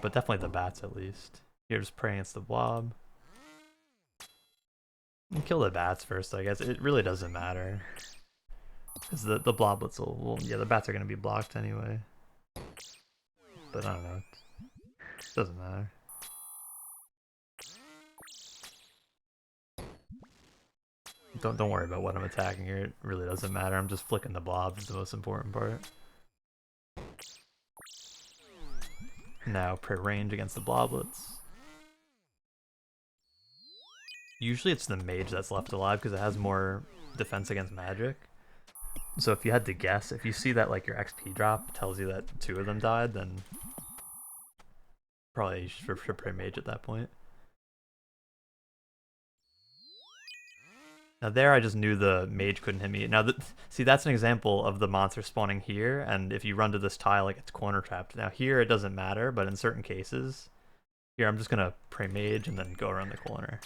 Speaker 1: but definitely the bats at least. You're just praying against the blob. And kill the bats first, I guess. It really doesn't matter, because the bloblets will, yeah, the bats are going to be blocked anyway. But I don't know. It doesn't matter. Don't worry about what I'm attacking here. It really doesn't matter. I'm just flicking the blobs is the most important part. Now pray range against the bloblets. Usually it's the mage that's left alive because it has more defense against magic. So if you had to guess, if you see that like your XP drop tells you that 2 of them died, then probably you should pray mage at that point. Now there I just knew the mage couldn't hit me. Now see, that's an example of the monster spawning here, and if you run to this tile, like it's corner trapped. Now here it doesn't matter, but in certain cases, here I'm just gonna pray mage and then go around the corner.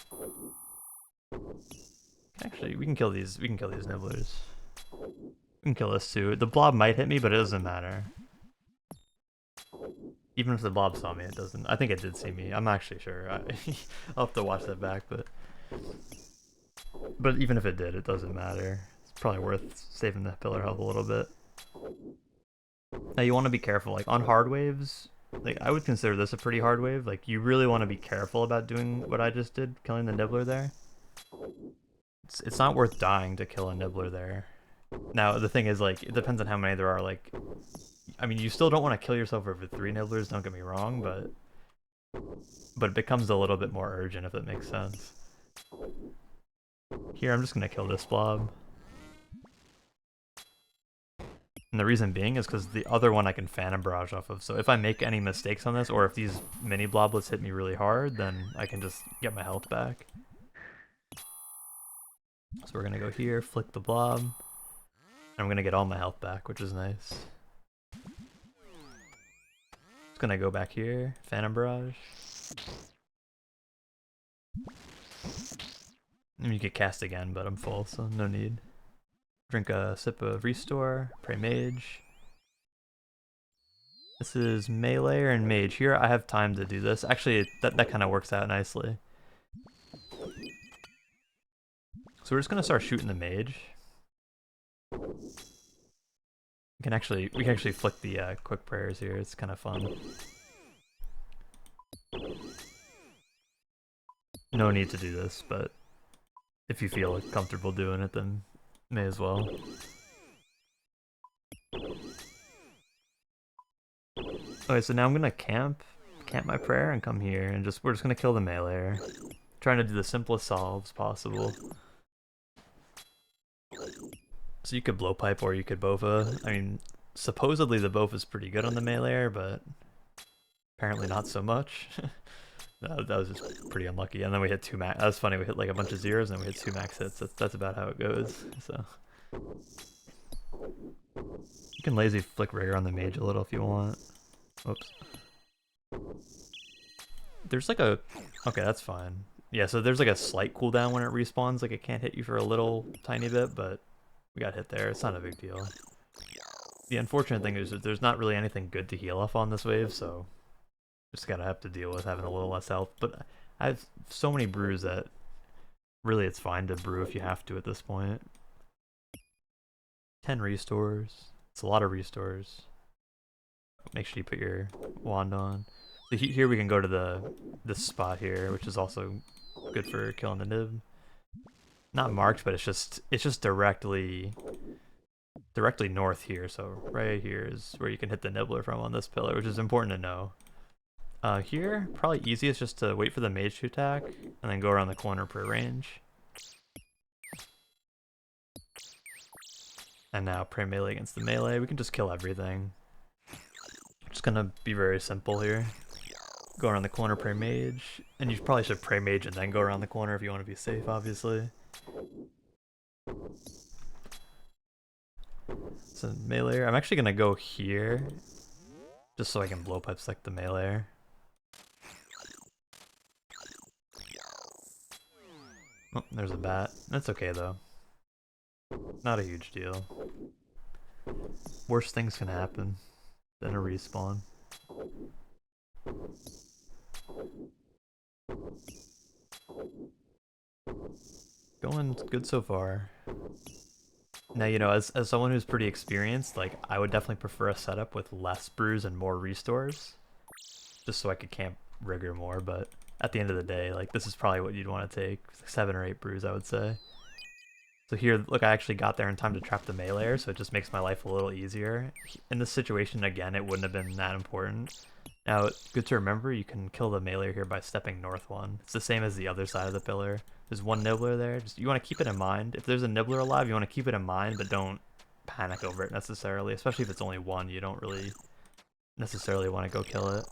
Speaker 1: Actually, we can kill these nibblers. We can kill this too. The blob might hit me, but it doesn't matter. Even if the blob saw me, it doesn't. I think it did see me. I'm not actually sure. I'll have to watch that back, but even if it did, it doesn't matter. It's probably worth saving the pillar health a little bit. Now you want to be careful, like on hard waves, like I would consider this a pretty hard wave. Like you really want to be careful about doing what I just did, killing the nibbler there. It's not worth dying to kill a nibbler there. Now the thing is, like, it depends on how many there are. Like, I mean, you still don't want to kill yourself over 3 nibblers, don't get me wrong, but it becomes a little bit more urgent if it makes sense. Here, I'm just gonna kill this blob. And the reason being is because the other one I can Phantom Barrage off of. So if I make any mistakes on this, or if these mini bloblets hit me really hard, then I can just get my health back. So we're gonna go here, flick the blob, and I'm gonna get all my health back, which is nice. Just gonna go back here, Phantom Barrage. And you could cast again, but I'm full, so no need. Drink a sip of Restore, pray Mage. This is Melee and Mage. Here I have time to do this. Actually, that kind of works out nicely. So we're just gonna start shooting the Mage. We can actually flick the quick prayers here. It's kind of fun. No need to do this, but if you feel comfortable doing it, then may as well. Okay, so now I'm gonna camp my prayer and come here, and we're just gonna kill the melee. Trying to do the simplest solves possible. So you could blowpipe or you could bowfa. I mean, supposedly the bowfa is pretty good on the melee, but apparently not so much. That was just pretty unlucky. And then we hit 2 max. That was funny. We hit like a bunch of zeros, and then we hit 2 max hits. That's about how it goes. So you can lazy flick rigor on the mage a little if you want. Whoops. There's like a... Okay, that's fine. Yeah, so there's like a slight cooldown when it respawns. Like it can't hit you for a little tiny bit, but we got hit there. It's not a big deal. The unfortunate thing is that there's not really anything good to heal off on this wave, so just gotta have to deal with having a little less health. But I have so many brews that really it's fine to brew if you have to at this point. 10 restores. It's a lot of restores. Make sure you put your wand on. So here we can go to this spot here, which is also good for killing the nib. Not marked, but it's just directly north here. So right here is where you can hit the nibbler from on this pillar, which is important to know. Here, probably easiest just to wait for the mage to attack, and then go around the corner per range. And now pray melee against the melee. We can just kill everything. Just gonna be very simple here. Go around the corner, pray mage, and you probably should pray mage and then go around the corner if you want to be safe, obviously. So melee, I'm actually gonna go here, just so I can blowpipe select the melee. Oh, there's a bat. That's okay though. Not a huge deal. Worst things can happen than a respawn. Going good so far. Now, you know, as someone who's pretty experienced, like, I would definitely prefer a setup with less brews and more restores. Just so I could camp rigor more, but at the end of the day, like, this is probably what you'd want to take. 7 or 8 brews, I would say. So here, look, I actually got there in time to trap the melee, so it just makes my life a little easier. In this situation, again, it wouldn't have been that important. Now, good to remember, you can kill the melee here by stepping north 1. It's the same as the other side of the pillar. There's one nibbler there. You want to keep it in mind. If there's a nibbler alive, you want to keep it in mind, but don't panic over it necessarily. Especially if it's only 1, you don't really necessarily want to go kill it.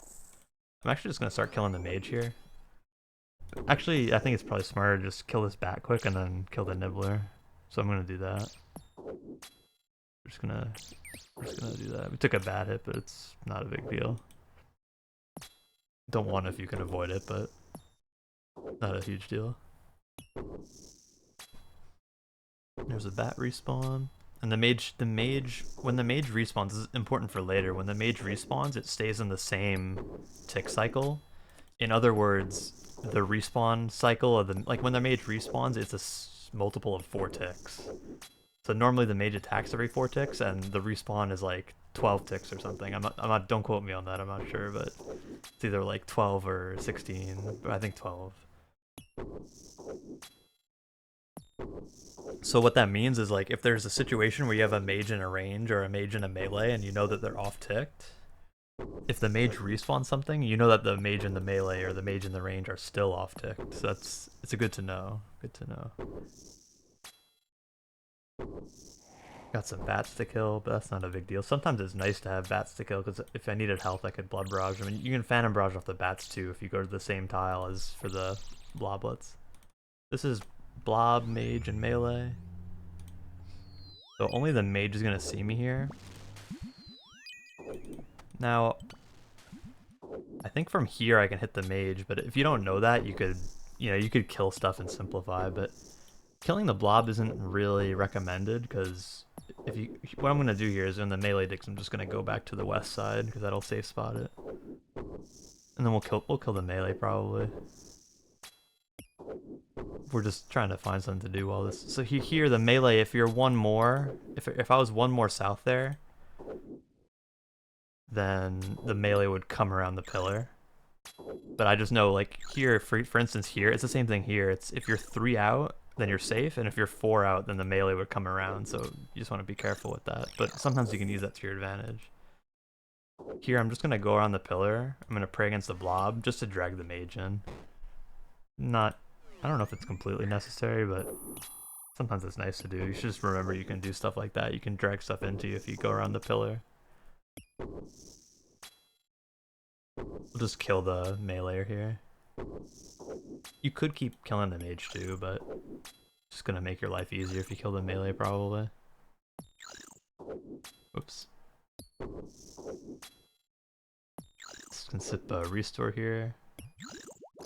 Speaker 1: I'm actually just going to start killing the mage here. Actually, I think it's probably smarter to just kill this bat quick and then kill the nibbler. So I'm going to do that. We're just gonna do that. We took a bad hit, but it's not a big deal. Don't want if you can avoid it, but not a huge deal. There's a bat respawn. And the mage, when the mage respawns, this is important for later. When the mage respawns, it stays in the same tick cycle. In other words, the respawn cycle of like when the mage respawns, it's a multiple of 4 ticks. So normally the mage attacks every 4 ticks, and the respawn is like 12 ticks or something. I'm not. Don't quote me on that. I'm not sure, but it's either like 12 or 16. But I think 12. So what that means is, like, if there's a situation where you have a mage in a range or a mage in a melee and you know that they're off ticked, if the mage respawns something, you know that the mage in the melee or the mage in the range are still off ticked. So it's a good to know. Good to know. Got some bats to kill, but that's not a big deal. Sometimes it's nice to have bats to kill, because if I needed health, I could blood barrage. I mean, you can phantom barrage off the bats too if you go to the same tile as for the bloblets. This is blob, mage, and melee. So only the mage is gonna see me here. Now, I think from here I can hit the mage, but if you don't know that, you could kill stuff and simplify, but killing the blob isn't really recommended, because what I'm gonna do here is in the melee digs, I'm just gonna go back to the west side because that'll safe spot it, and then we'll kill the melee probably. We're just trying to find something to do while this. So here the melee, if you're one more, if I was one more south there, then the melee would come around the pillar. But I just know, like here, for instance, here it's the same thing here. It's if you're 3 out, then you're safe, and if you're 4 out, then the melee would come around. So you just want to be careful with that. But sometimes you can use that to your advantage. Here, I'm just gonna go around the pillar. I'm gonna pray against the blob just to drag the mage in. I don't know if it's completely necessary, but sometimes it's nice to do. You should just remember you can do stuff like that. You can drag stuff into you if you go around the pillar. We'll just kill the melee here. You could keep killing the mage too, but it's just gonna make your life easier if you kill the melee probably. Oops. Just gonna sip a restore here.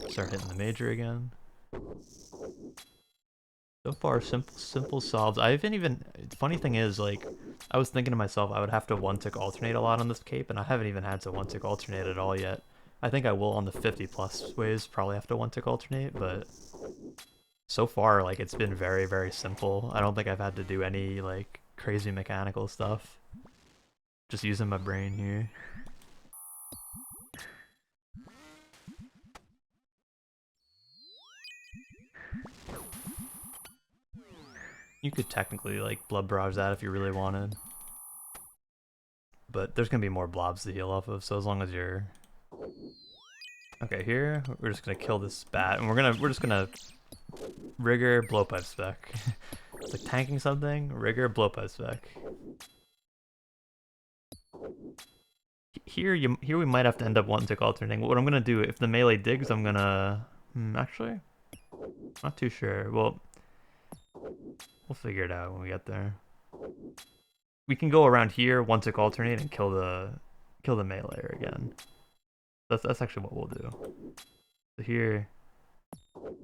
Speaker 1: Start hitting the major again. So far, simple solves. I haven't even. Funny thing is, like, I was thinking to myself, I would have to one-tick alternate a lot on this cape, and I haven't even had to one-tick alternate at all yet. I think I will on the 50+ ways, probably have to one-tick alternate, but so far, like, it's been very, very simple. I don't think I've had to do any, like, crazy mechanical stuff. Just using my brain here. You could technically, like, blood barrage that if you really wanted. But there's gonna be more blobs to heal off of, so as long as you're... Okay, here, we're just gonna kill this bat, and we're just gonna rigor blowpipe spec. It's like tanking something, rigor blowpipe spec. Here we might have to end up one-tick alternating. What I'm gonna do, if the melee digs, I'm gonna... actually? Not too sure. Well, we'll figure it out when we get there. We can go around here, one-tick alternate, and kill the melee again. That's actually what we'll do. So here,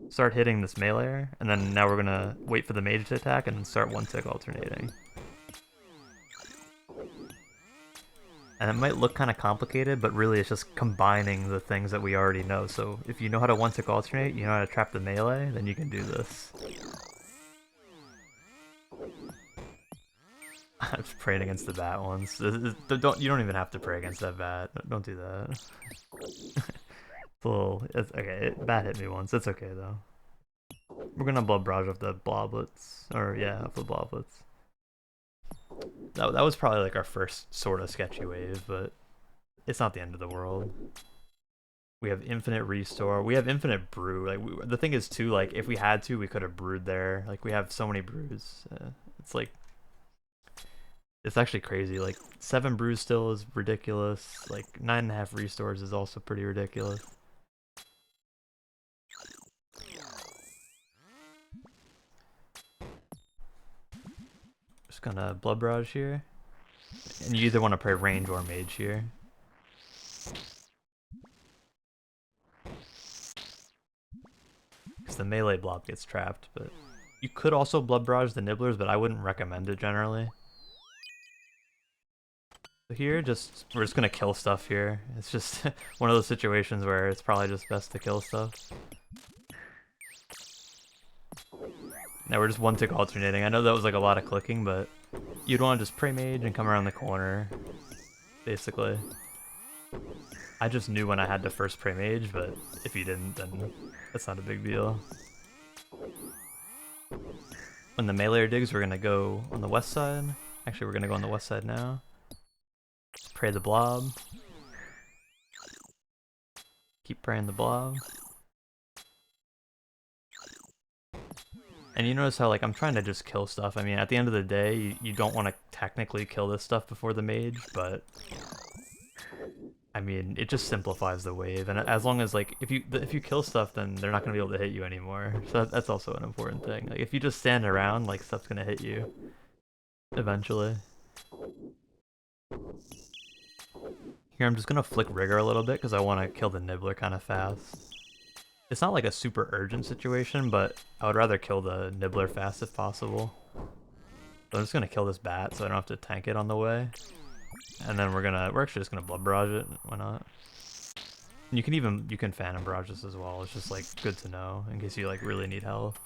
Speaker 1: start hitting this melee, and then now we're gonna wait for the mage to attack and then start one-tick alternating. And it might look kind of complicated, but really it's just combining the things that we already know. So if you know how to one-tick alternate, you know how to trap the melee, then you can do this. I've prayed against the bat once. You don't even have to pray against that bat. Don't do that. It's okay, bat hit me once. It's okay though. We're gonna blood barrage off the bloblets. Or yeah, off the bloblets. That was probably like our first sort of sketchy wave, but it's not the end of the world. We have infinite restore. We have infinite brew. Like the thing is too, like if we had to, we could have brewed there. Like we have so many brews. It's like it's actually crazy. Like 7 brews still is ridiculous. Like 9.5 restores is also pretty ridiculous. Just gonna blood barrage here. And you either want to play range or mage here. Because the melee blob gets trapped, but you could also blood barrage the nibblers, but I wouldn't recommend it generally. So here, we're just gonna kill stuff here. It's just one of those situations where it's probably just best to kill stuff. Now we're just one-tick alternating. I know that was like a lot of clicking, but you'd want to just pray mage and come around the corner, basically. I just knew when I had to first pray mage, but if you didn't, then that's not a big deal. When the melee digs, we're gonna go on the west side. Actually, we're gonna go on the west side now. Just pray the blob. Keep praying the blob. And you notice how, like, I'm trying to just kill stuff. I mean, at the end of the day, you don't want to technically kill this stuff before the mage, but I mean, it just simplifies the wave. And as long as, like, if you kill stuff, then they're not gonna be able to hit you anymore. So that's also an important thing. Like, if you just stand around, like, stuff's gonna hit you eventually. Here, I'm just gonna flick rigor a little bit because I want to kill the nibbler kind of fast. It's not like a super urgent situation, but I would rather kill the nibbler fast if possible. So I'm just gonna kill this bat so I don't have to tank it on the way. And then we're actually just gonna blood barrage it. Why not? And you can phantom barrage this as well. It's just like good to know in case you like really need health.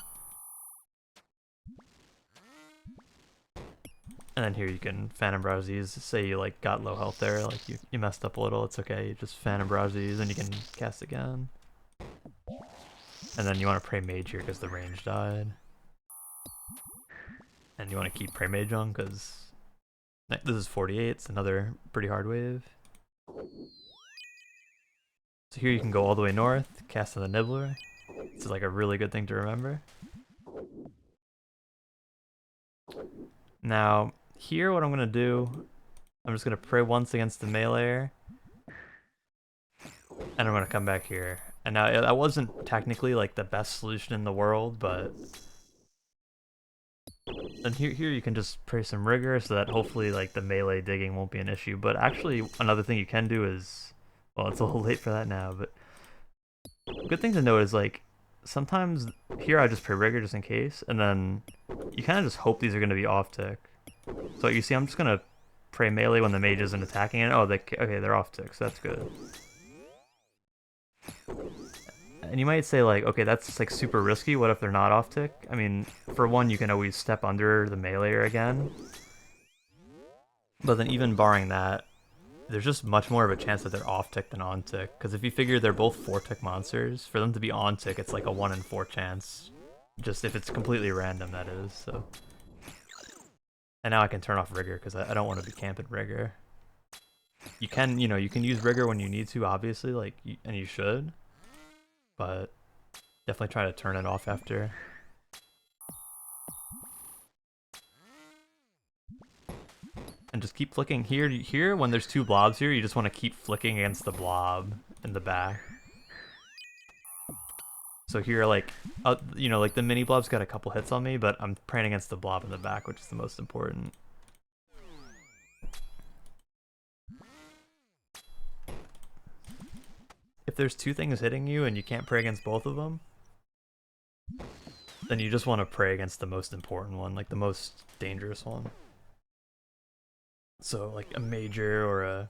Speaker 1: And then here you can phantom barrage these. Say you like got low health there, like you messed up a little. It's okay. You just phantom barrage these and you can cast again. And then you want to pray mage here because the range died. And you want to keep pray mage on because this is 48. It's another pretty hard wave. So here you can go all the way north, cast on the nibbler. This is like a really good thing to remember. Now here, what I'm gonna do, I'm just gonna pray once against the meleeer, and I'm gonna come back here. And now that wasn't technically like the best solution in the world, but then here you can just pray some rigor so that hopefully like the melee digging won't be an issue. But actually another thing you can do is, well, it's a little late for that now, but good thing to note is like sometimes here I just pray rigor just in case, and then you kind of just hope these are gonna be off tick. So you see, I'm just gonna pray melee when the mage isn't attacking it. Oh, okay, they're off tick, so that's good. And you might say like, okay, that's like super risky. What if they're not off tick? I mean, for one, you can always step under the meleeer again. But then even barring that, there's just much more of a chance that they're off tick than on tick. Because if you figure they're both 4 tick monsters, for them to be on tick, it's like a 1 in 4 chance. Just if it's completely random, that is. So. And now I can turn off rigor because I don't want to be camping rigor. You can use rigor when you need to, obviously, like, and you should. But definitely try to turn it off after. And just keep flicking here when there's 2 blobs here, you just want to keep flicking against the blob in the back. So here, like, like the mini blob's got a couple hits on me, but I'm praying against the blob in the back, which is the most important. If there's 2 things hitting you and you can't pray against both of them, then you just want to pray against the most important one, like the most dangerous one. So like a major or a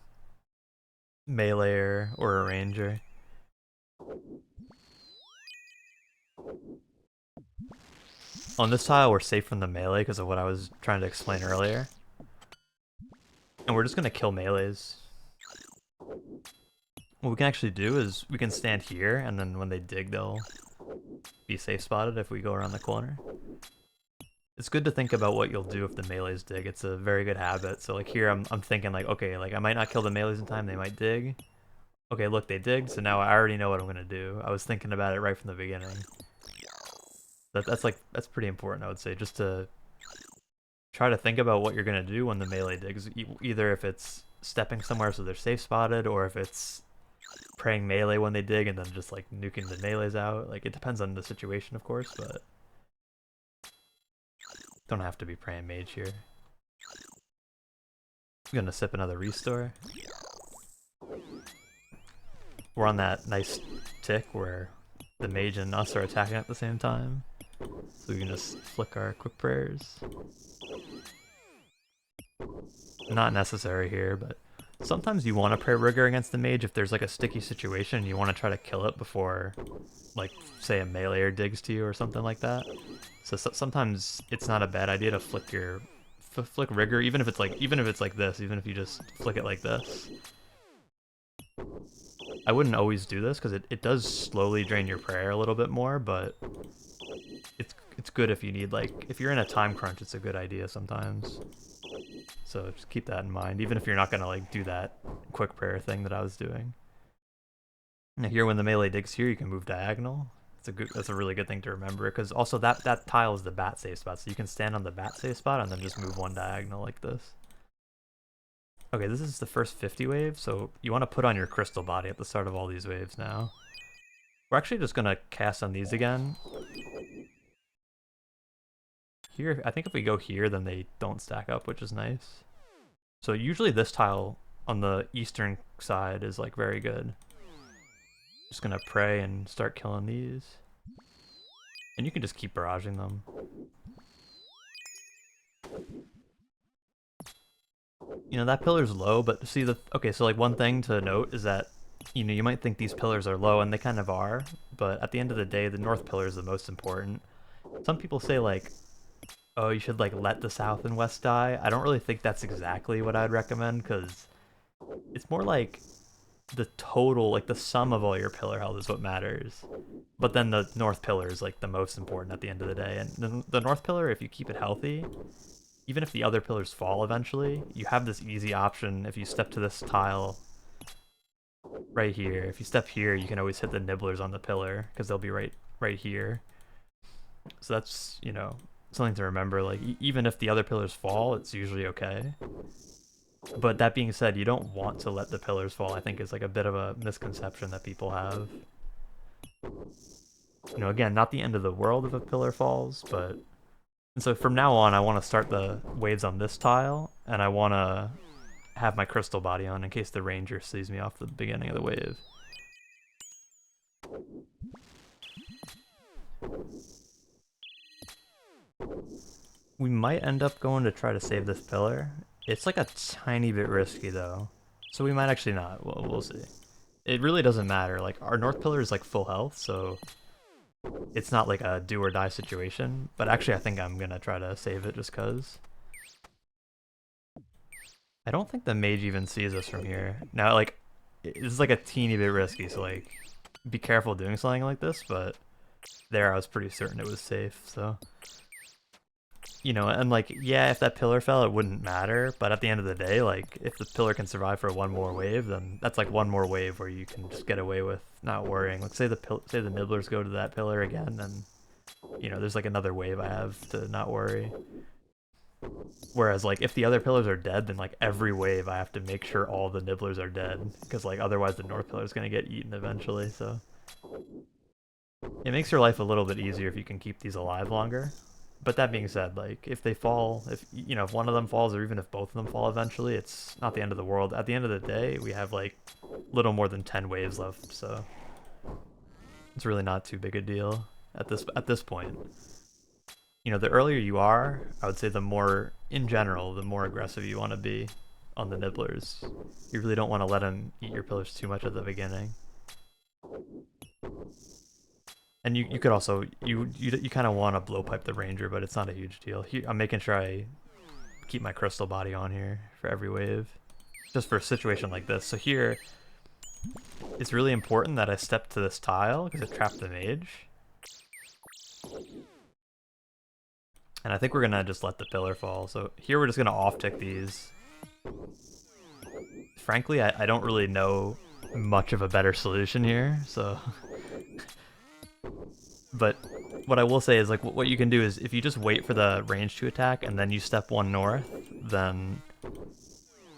Speaker 1: meleeer or a ranger. On this tile, we're safe from the melee because of what I was trying to explain earlier. And we're just going to kill melees. What we can actually do is we can stand here, and then when they dig, they'll be safe spotted if we go around the corner. It's good to think about what you'll do if the melees dig. It's a very good habit. So like here, I'm thinking like, okay, like I might not kill the melees in time, they might dig. Okay, look, they digged, so now I already know what I'm gonna do. I was thinking about it right from the beginning. That's pretty important, I would say, just to try to think about what you're gonna do when the melee digs. Either if it's stepping somewhere so they're safe spotted, or if it's praying melee when they dig and then just like nuking the melees out. Like it depends on the situation, of course, but don't have to be praying mage here. I'm gonna sip another restore. We're on that nice tick where the mage and us are attacking at the same time. So we can just flick our quick prayers. Not necessary here, but sometimes you want to pray rigor against the mage if there's like a sticky situation and you want to try to kill it before, like, say a meleeer digs to you or something like that. So sometimes it's not a bad idea to flick your flick rigor, even if it's like this, even if you just flick it like this. I wouldn't always do this because it does slowly drain your prayer a little bit more, but it's good if you need, like, if you're in a time crunch, it's a good idea sometimes. So just keep that in mind, even if you're not gonna like do that quick prayer thing that I was doing. Now here, when the melee digs here, you can move diagonal. That's a really good thing to remember, because also that tile is the bat safe spot, so you can stand on the bat safe spot and then just move one diagonal like this. Okay, this is the first 50 wave, so you want to put on your crystal body at the start of all these waves now. We're actually just gonna cast on these again. Here, I think if we go here, then they don't stack up, which is nice. So usually this tile on the eastern side is like very good. Just gonna pray and start killing these. And you can just keep barraging them. You know, that pillar's low, but see okay, so like one thing to note is that, you know, you might think these pillars are low, and they kind of are, but at the end of the day, the north pillar is the most important. Some people say like, oh, you should like let the south and west die. I don't really think that's exactly what I'd recommend, because it's more like the total, like the sum of all your pillar health is what matters. But then the north pillar is like the most important at the end of the day. And the north pillar, if you keep it healthy, even if the other pillars fall eventually, you have this easy option. If you step to this tile right here, if you step here, you can always hit the nibblers on the pillar, because they'll be right here. So that's, you know, something to remember. Like, even if the other pillars fall, it's usually okay. But that being said, you don't want to let the pillars fall, I think is like a bit of a misconception that people have. You know, again, not the end of the world if a pillar falls, but... And so from now on, I want to start the waves on this tile, and I want to have my crystal body on in case the ranger sees me off the beginning of the wave. We might end up going to try to save this pillar. It's like a tiny bit risky though, so we might actually not. We'll see. It really doesn't matter. Like, our north pillar is like full health, so it's not like a do or die situation. But actually, I think I'm gonna try to save it just cause. I don't think the mage even sees us from here. Now, like, it's like a teeny bit risky, so like, be careful doing something like this. But there, I was pretty certain it was safe. So. You know, and like, yeah, if that pillar fell, it wouldn't matter, but at the end of the day, like, if the pillar can survive for one more wave, then that's like one more wave where you can just get away with not worrying. Like, say the nibblers go to that pillar again, then, you know, there's like another wave I have to not worry. Whereas, like, if the other pillars are dead, then like every wave I have to make sure all the nibblers are dead, because like otherwise the north pillar is gonna get eaten eventually. So it makes your life a little bit easier if you can keep these alive longer. But that being said, like, if they fall, if, you know, if one of them falls, or even if both of them fall eventually, it's not the end of the world. At the end of the day, we have like little more than 10 waves left, so it's really not too big a deal at this point. You know, the earlier you are, I would say the more, in general, the more aggressive you want to be on the nibblers. You really don't want to let them eat your pillars too much at the beginning. And you could also, you kind of want to blowpipe the ranger, but it's not a huge deal. I'm making sure I keep my crystal body on here for every wave, just for a situation like this. So here, it's really important that I step to this tile, because it trapped the mage. And I think we're going to just let the pillar fall. So here we're just going to off-tick these. Frankly, I don't really know much of a better solution here, so... But what I will say is, like, what you can do is, if you just wait for the range to attack and then you step one north, then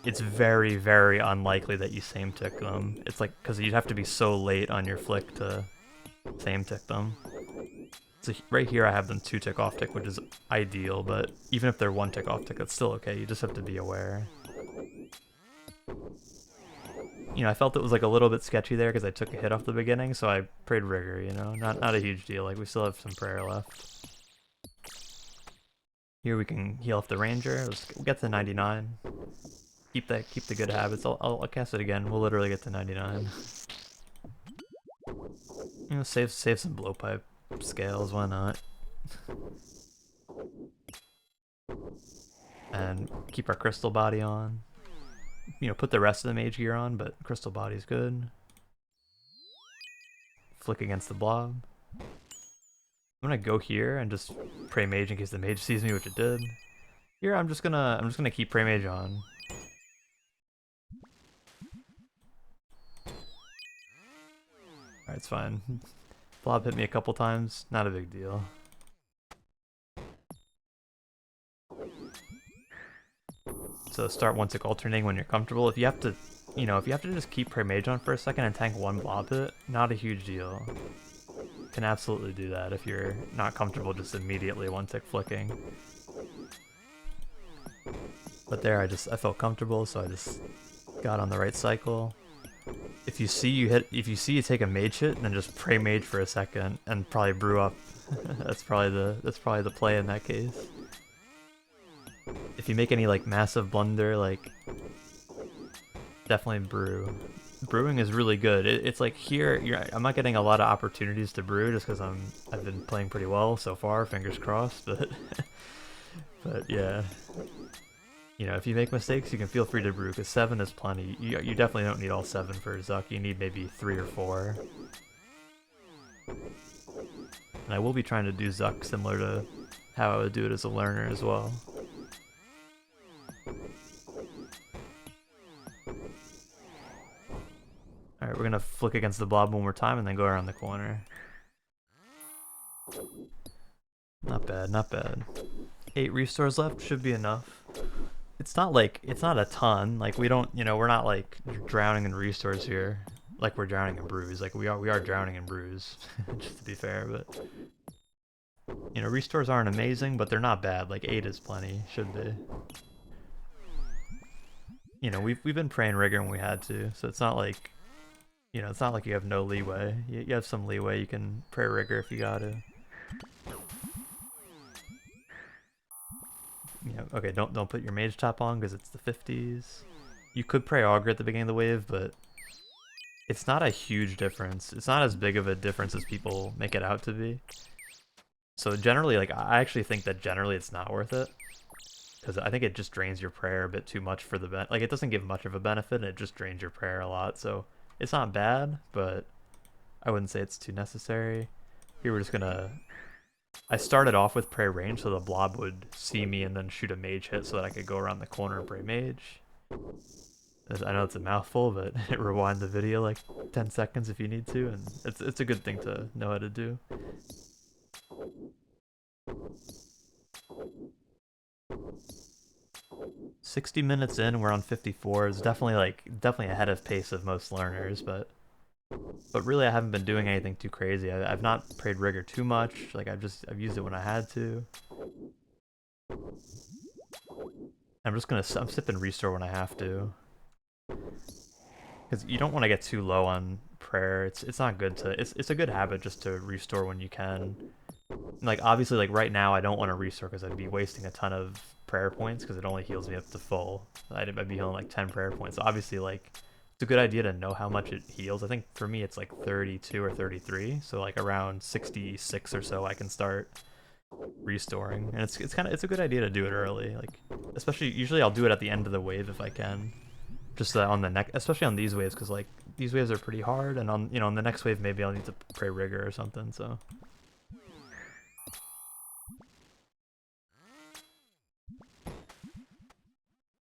Speaker 1: it's very, very unlikely that you same tick them. It's like, because you'd have to be so late on your flick to same tick them. So right here I have them 2 tick off tick, which is ideal, but even if they're 1 tick off tick, that's still okay. You just have to be aware. You know, I felt it was like a little bit sketchy there because I took a hit off the beginning, so I prayed rigor, you know, not a huge deal. Like, we still have some prayer left. Here we can heal off the ranger. We'll get to 99. Keep the good habits. I'll cast it again. We'll literally get to 99. You know, save some blowpipe scales. Why not? And keep our crystal body on. You know, put the rest of the mage gear on, but crystal body's good. Flick against the blob. I'm gonna go here and just pray mage in case the mage sees me, which it did. Here I'm just gonna keep pray mage on. Alright, it's fine. Blob hit me a couple times, not a big deal. So start one tick alternating when you're comfortable. If you have to, you know, if you have to just keep Prey Mage on for a second and tank one blob hit, not a huge deal. Can absolutely do that if you're not comfortable just immediately one tick flicking. But there I felt comfortable, so I just got on the right cycle. If you see you take a mage hit, then just Prey Mage for a second and probably brew up. That's probably the play in that case. If you make any like massive blunder, like definitely brew. Brewing is really good. It's like here, I'm not getting a lot of opportunities to brew just because I've been playing pretty well so far. Fingers crossed, but but yeah. You know, if you make mistakes, you can feel free to brew, because 7 is plenty. You definitely don't need all 7 for Zuck. You need maybe 3 or 4. And I will be trying to do Zuck similar to how I would do it as a learner as well. Alright, we're gonna flick against the blob one more time and then go around the corner. Not bad, not bad. 8 restores left, should be enough. It's not a ton. Like we don't, you know, we're not like drowning in restores here, like we're drowning in brews. Like we are drowning in brews, just to be fair. But you know, restores aren't amazing, but they're not bad. Like 8 is plenty, should be. You know, we've been praying rigor when we had to, so it's not like, you know, it's not like you have no leeway. You have some leeway. You can pray rigor if you gotta. You know, okay, don't put your mage top on because it's the 50s. You could pray augur at the beginning of the wave, but it's not a huge difference. It's not as big of a difference as people make it out to be. So generally, like, I actually think that generally it's not worth it, because I think it just drains your prayer a bit too much for the like, it doesn't give much of a benefit, and it just drains your prayer a lot. So it's not bad, but I wouldn't say it's too necessary. Here we're just gonna. I started off with Pray Range so the blob would see me and then shoot a mage hit so that I could go around the corner and Pray Mage. I know it's a mouthful, but rewind the video like 10 seconds if you need to, and it's a good thing to know how to do. "60 minutes in, we're on 54. It's definitely ahead of pace of most learners, but really I haven't been doing anything too crazy. I've not prayed rigor too much. Like I've used it when I had to. I'm sipping restore when I have to, because you don't want to get too low on prayer. It's not good to. It's a good habit just to restore when you can. And like obviously, like right now I don't want to restore because I'd be wasting a ton of prayer points because it only heals me up to full. I'd be healing like 10 prayer points. So obviously, like, it's a good idea to know how much it heals. I think for me it's like 32 or 33, so like around 66 or so I can start restoring. And it's a good idea to do it early, like especially usually I'll do it at the end of the wave if I can, just on the neck, especially on these waves, because like these waves are pretty hard, and on, you know, on the next wave maybe I'll need to pray rigor or something. So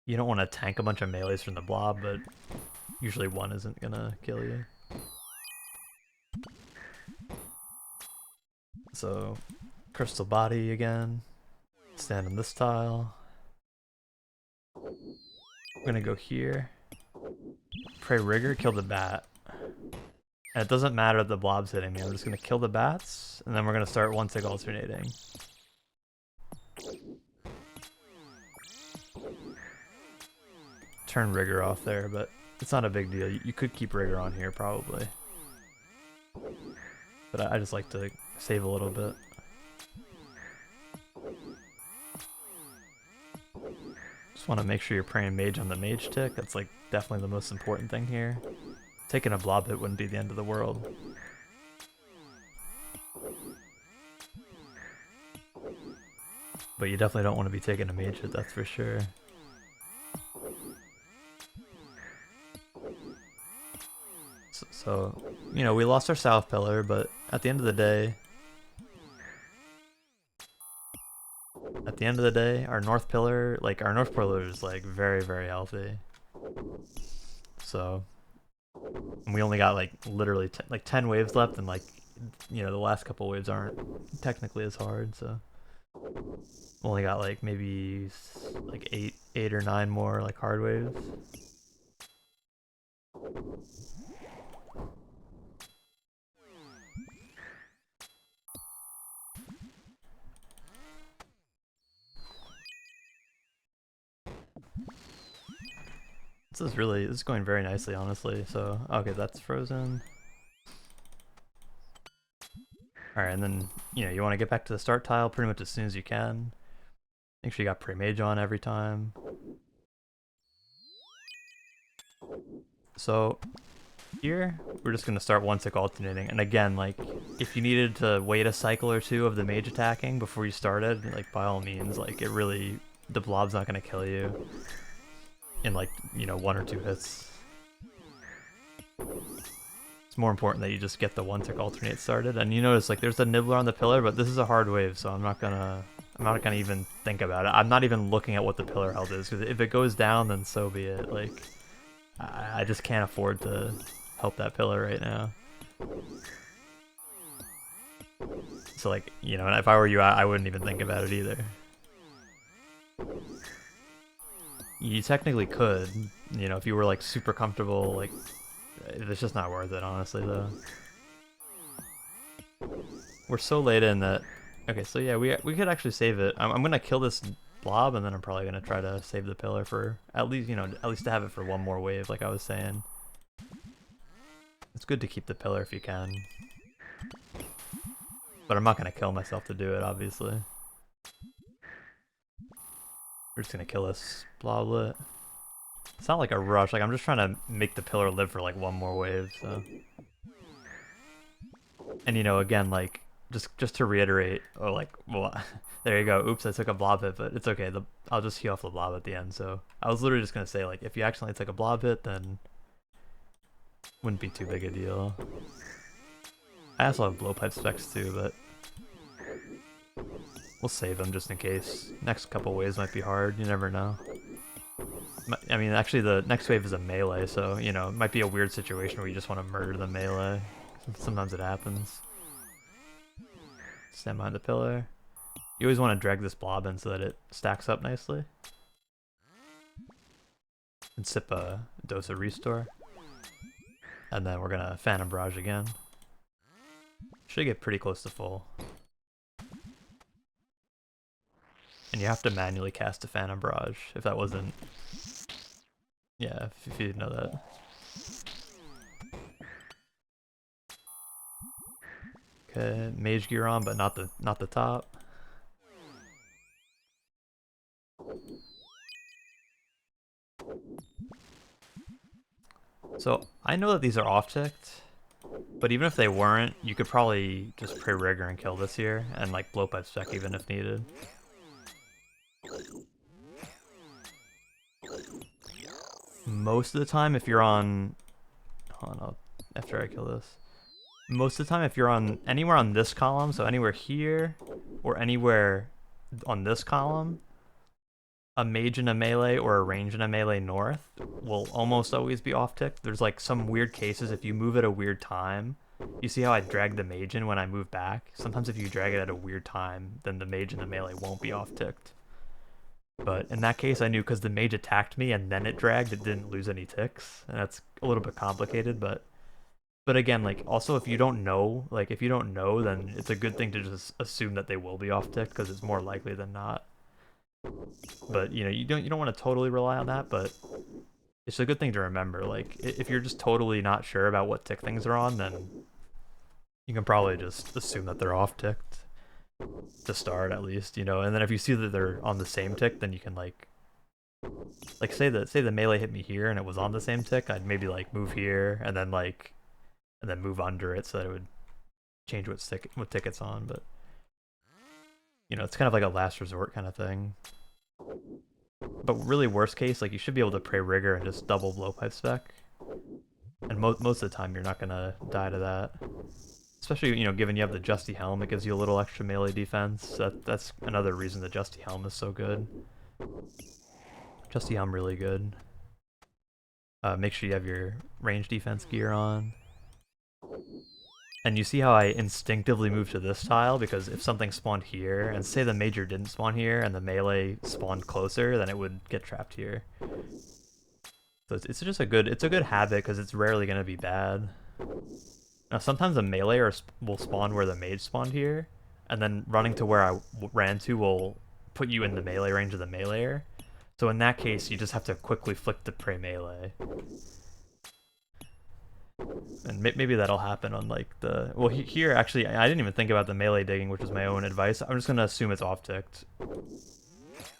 Speaker 1: you don't want to tank a bunch of melees from the blob, but usually one isn't gonna kill you. So, crystal body again. Stand on this tile. We're gonna go here. Pray rigor, kill the bat. And it doesn't matter if the blob's hitting me. I'm just gonna kill the bats, and then we're gonna start one tick alternating. Turn rigor off there, but it's not a big deal. You could keep rigor on here probably, but I just like to save a little bit. Just want to make sure you're praying mage on the mage tick. That's like definitely the most important thing here. Taking a blob hit wouldn't be the end of the world. But you definitely don't want to be taking a mage hit, that's for sure. So, you know, we lost our south pillar, but at the end of the day, our north pillar is like very, very healthy. So we only got like literally like 10 waves left, and like you know, the last couple waves aren't technically as hard, so only got like maybe like eight or nine more like hard waves. This is going very nicely, honestly. So, okay, that's frozen. Alright, and then, you know, you want to get back to the start tile pretty much as soon as you can. Make sure you got pre-mage on every time. So, here, we're just going to start one tick alternating. And again, like, if you needed to wait a cycle or two of the mage attacking before you started, like, by all means, like, it really, the blob's not going to kill you in, like, you know, one or two hits. It's more important that you just get the one tick alternate started. And you notice, like, there's a nibbler on the pillar, but this is a hard wave, so I'm not gonna even think about it. I'm not even looking at what the pillar health is, because if it goes down, then so be it. Like, I just can't afford to help that pillar right now. So, like, you know, if I were you, I wouldn't even think about it either. You technically could, you know, if you were, like, super comfortable, like, it's just not worth it, honestly, though. We're so late in that... Okay, so yeah, we could actually save it. I'm gonna kill this blob, and then I'm probably gonna try to save the pillar for at least, you know, at least to have it for one more wave, like I was saying. It's good to keep the pillar if you can. But I'm not gonna kill myself to do it, obviously. We're just gonna kill this bloblet. It's not like a rush, like I'm just trying to make the pillar live for like one more wave, so. And you know, again, like, just to reiterate, oh, like, well, there you go. Oops, I took a blob hit, but it's okay. I'll just heal off the blob at the end. So I was literally just gonna say, like, if you accidentally took a blob hit, then wouldn't be too big a deal. I also have blowpipe specs too, but we'll save them just in case. Next couple waves might be hard. You never know. I mean, actually, the next wave is a melee, so you know, it might be a weird situation where you just want to murder the melee. Sometimes it happens. Stand behind the pillar. You always want to drag this blob in so that it stacks up nicely. And sip a dose of restore. And then we're gonna Phantom Barrage again. Should get pretty close to full. And you have to manually cast a Phantom Barrage if that wasn't... Yeah, if you didn't know that. Okay, Mage Gear on, but not the top. So I know that these are off-ticked, but even if they weren't, you could probably just pre-rigger and kill this here, and like blowpipe spec even if needed. Most of the time, if you're on... Hold on, after I kill this. Most of the time, if you're on anywhere on this column, so anywhere here, or anywhere on this column, a mage in a melee or a range in a melee north will almost always be off-ticked. There's like some weird cases if you move at a weird time. You see how I drag the mage in when I move back? Sometimes if you drag it at a weird time, then the mage in the melee won't be off-ticked. But in that case, I knew because the mage attacked me and then it dragged, it didn't lose any ticks. And that's a little bit complicated, but again, like, also if you don't know, like, if you don't know, then it's a good thing to just assume that they will be off-ticked because it's more likely than not. But, you know, you don't want to totally rely on that, but it's a good thing to remember. Like, if you're just totally not sure about what tick things are on, then you can probably just assume that they're off-ticked to start, at least, you know. And then if you see that they're on the same tick, then you can, like say the melee hit me here and it was on the same tick, I'd maybe, like, move here and then, like, and then move under it so that it would change what tick it's on, but you know, it's kind of like a last resort kind of thing. But really worst case, like, you should be able to pre-rigger and just double blowpipe spec. And most of the time you're not gonna die to that. Especially, you know, given you have the Justi helm, it gives you a little extra melee defense. That's another reason the Justi helm is so good. Justi helm really good. Make sure you have your range defense gear on. And you see how I instinctively moved to this tile, because if something spawned here, and say the major didn't spawn here, and the melee spawned closer, then it would get trapped here. So it's just a good habit, because it's rarely going to be bad. Now sometimes a melee will spawn where the mage spawned here, and then running to where I ran to will put you in the melee range of the meleeer. So in that case, you just have to quickly flick the prey melee. And maybe that'll happen on like the... Well, here actually, I didn't even think about the melee digging, which is my own advice. I'm just going to assume it's off-ticked.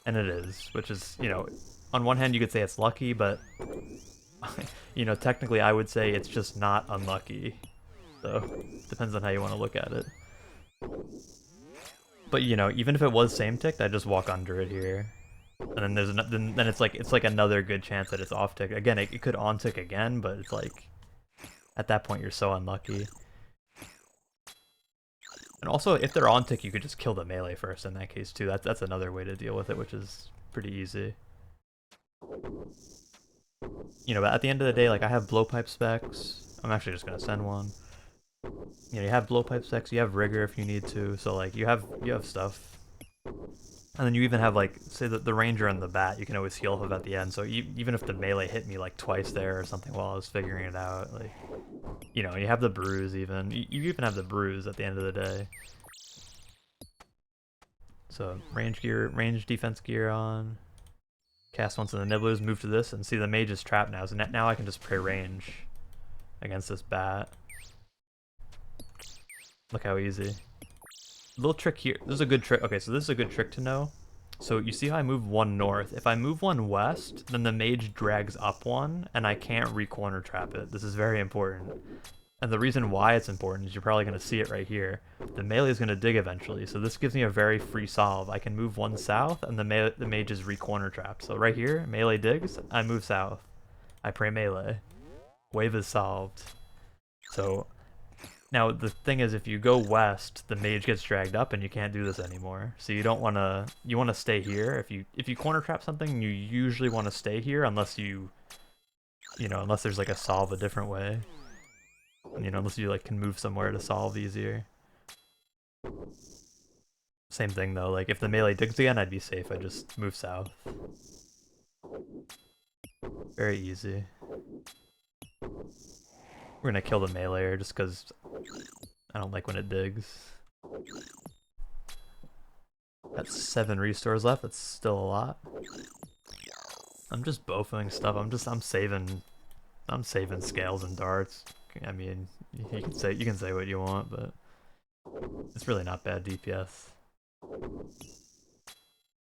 Speaker 1: And it is, which is, you know, on one hand you could say it's lucky, but, you know, technically I would say it's just not unlucky. So, depends on how you want to look at it. But, you know, even if it was same-ticked, I'd just walk under it here. And then then it's like another good chance that it's off-tick. Again, it could on-tick again, but it's like... At that point, you're so unlucky. And also, if they're on tick, you could just kill the melee first in that case, too. That's another way to deal with it, which is pretty easy. You know, but at the end of the day, like, I have blowpipe specs. I'm actually just going to send one. You know, you have blowpipe specs, you have rigor if you need to, so, like, you have stuff. And then you even have, like, say that the ranger and the bat, you can always heal up at the end, so even if the melee hit me, like, twice there or something while I was figuring it out, like, you know, you have the brews even. You even have the brews at the end of the day. So, range defense gear on. Cast once in the nibblers, move to this, and see the mage is trapped now, so now I can just pray range against this bat. Look how easy. Little trick here. This is a good trick. Okay, so this is a good trick to know. So you see how I move one north. If I move one west, then the mage drags up one, and I can't re-corner trap it. This is very important. And the reason why it's important is you're probably going to see it right here. The melee is going to dig eventually, so this gives me a very free solve. I can move one south, and the mage is re-corner trapped. So right here, melee digs, I move south. I pray melee. Wave is solved. So... Now, the thing is, if you go west, the mage gets dragged up and you can't do this anymore. So you don't want to... You want to stay here. If you corner trap something, you usually want to stay here unless you... You know, unless there's like a solve a different way. You know, unless you like can move somewhere to solve easier. Same thing though, like if the melee digs again, I'd be safe. I'd just move south. Very easy. We're gonna kill the meleeer just because I don't like when it digs. Got 7 restores left, that's still a lot. I'm just bowfing stuff, I'm saving scales and darts. I mean, you can say what you want, but it's really not bad DPS.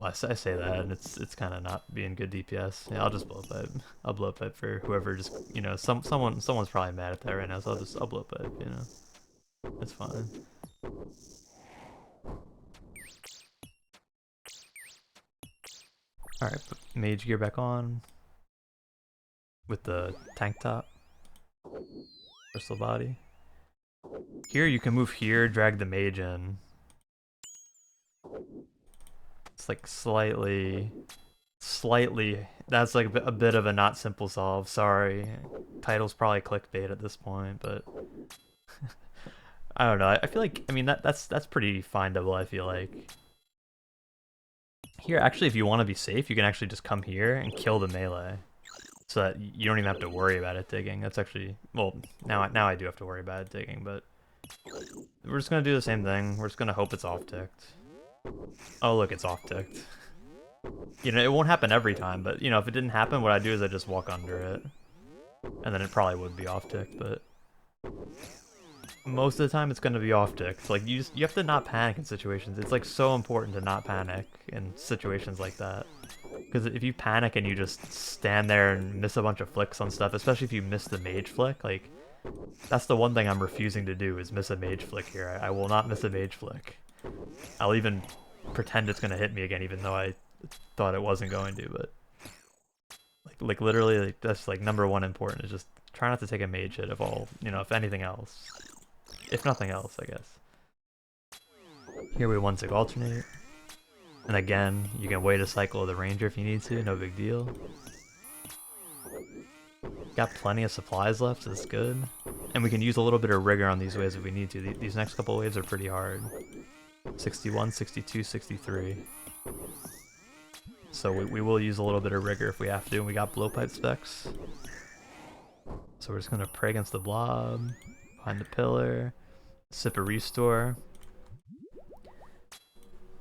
Speaker 1: Well, I say that, and it's kind of not being good DPS. Yeah, I'll just blowpipe. I'll blowpipe for whoever just, you know, someone's probably mad at that right now, so I'll blowpipe, you know. It's fine. Alright, put mage gear back on. With the tank top. Crystal body. Here you can move here, drag the mage in. It's like slightly, that's like a bit of a not simple solve, sorry. Title's probably clickbait at this point, but I don't know, I feel like, I mean, that's pretty findable, I feel like. Here, actually, if you want to be safe, you can actually just come here and kill the melee. So that you don't even have to worry about it digging. That's actually, well, now I do have to worry about it digging, but we're just going to do the same thing. We're just going to hope it's off-ticked. Oh, look, it's off-ticked. You know, it won't happen every time, but, you know, if it didn't happen, what I do is I just walk under it. And then it probably would be off-ticked, but most of the time it's going to be off-ticked. Like, you have to not panic in situations. It's, like, so important to not panic in situations like that. Because if you panic and you just stand there and miss a bunch of flicks on stuff, especially if you miss the mage flick, like, that's the one thing I'm refusing to do, is miss a mage flick here. I will not miss a mage flick. I'll even pretend it's going to hit me again, even though I thought it wasn't going to, but... Like literally, like, that's, like, #1 important, is just try not to take a mage hit if all, you know, if anything else. If nothing else, I guess. Here we 1-tick alternate. And again, you can wait a cycle of the ranger if you need to, no big deal. Got plenty of supplies left, so that's good. And we can use a little bit of rigor on these waves if we need to. These next couple waves are pretty hard. 61, 62, 63. So we will use a little bit of rigor if we have to, and we got blowpipe specs. So we're just gonna pray against the blob, behind the pillar, sip a restore.